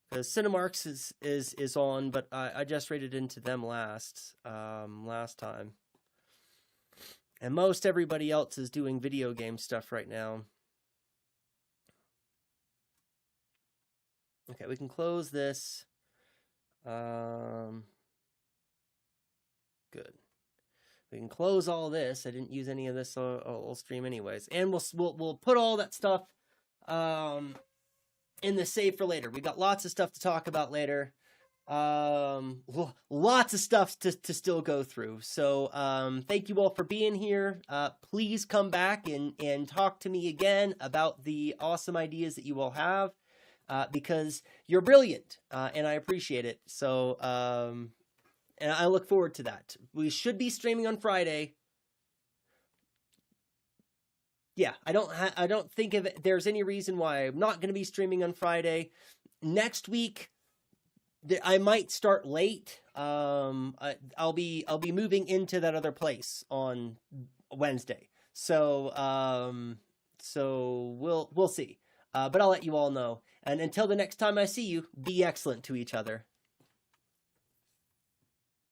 Because Cinemarks is on, but I just rated into them last time. And most everybody else is doing video game stuff right now. Okay, we can close this. Good. We can close all this. I didn't use any of this whole stream anyways. And we'll put all that stuff in the save for later. We got lots of stuff to talk about later. Lots of stuff to still go through. So thank you all for being here. Please come back and talk to me again about the awesome ideas that you all have, because you're brilliant, and I appreciate it. So and I look forward to that. We should be streaming on Friday. Yeah, I don't think there's any reason why I'm not going to be streaming on Friday. Next week, I might start late. I'll be moving into that other place on Wednesday. So we'll see. But I'll let you all know. And until the next time I see you, be excellent to each other.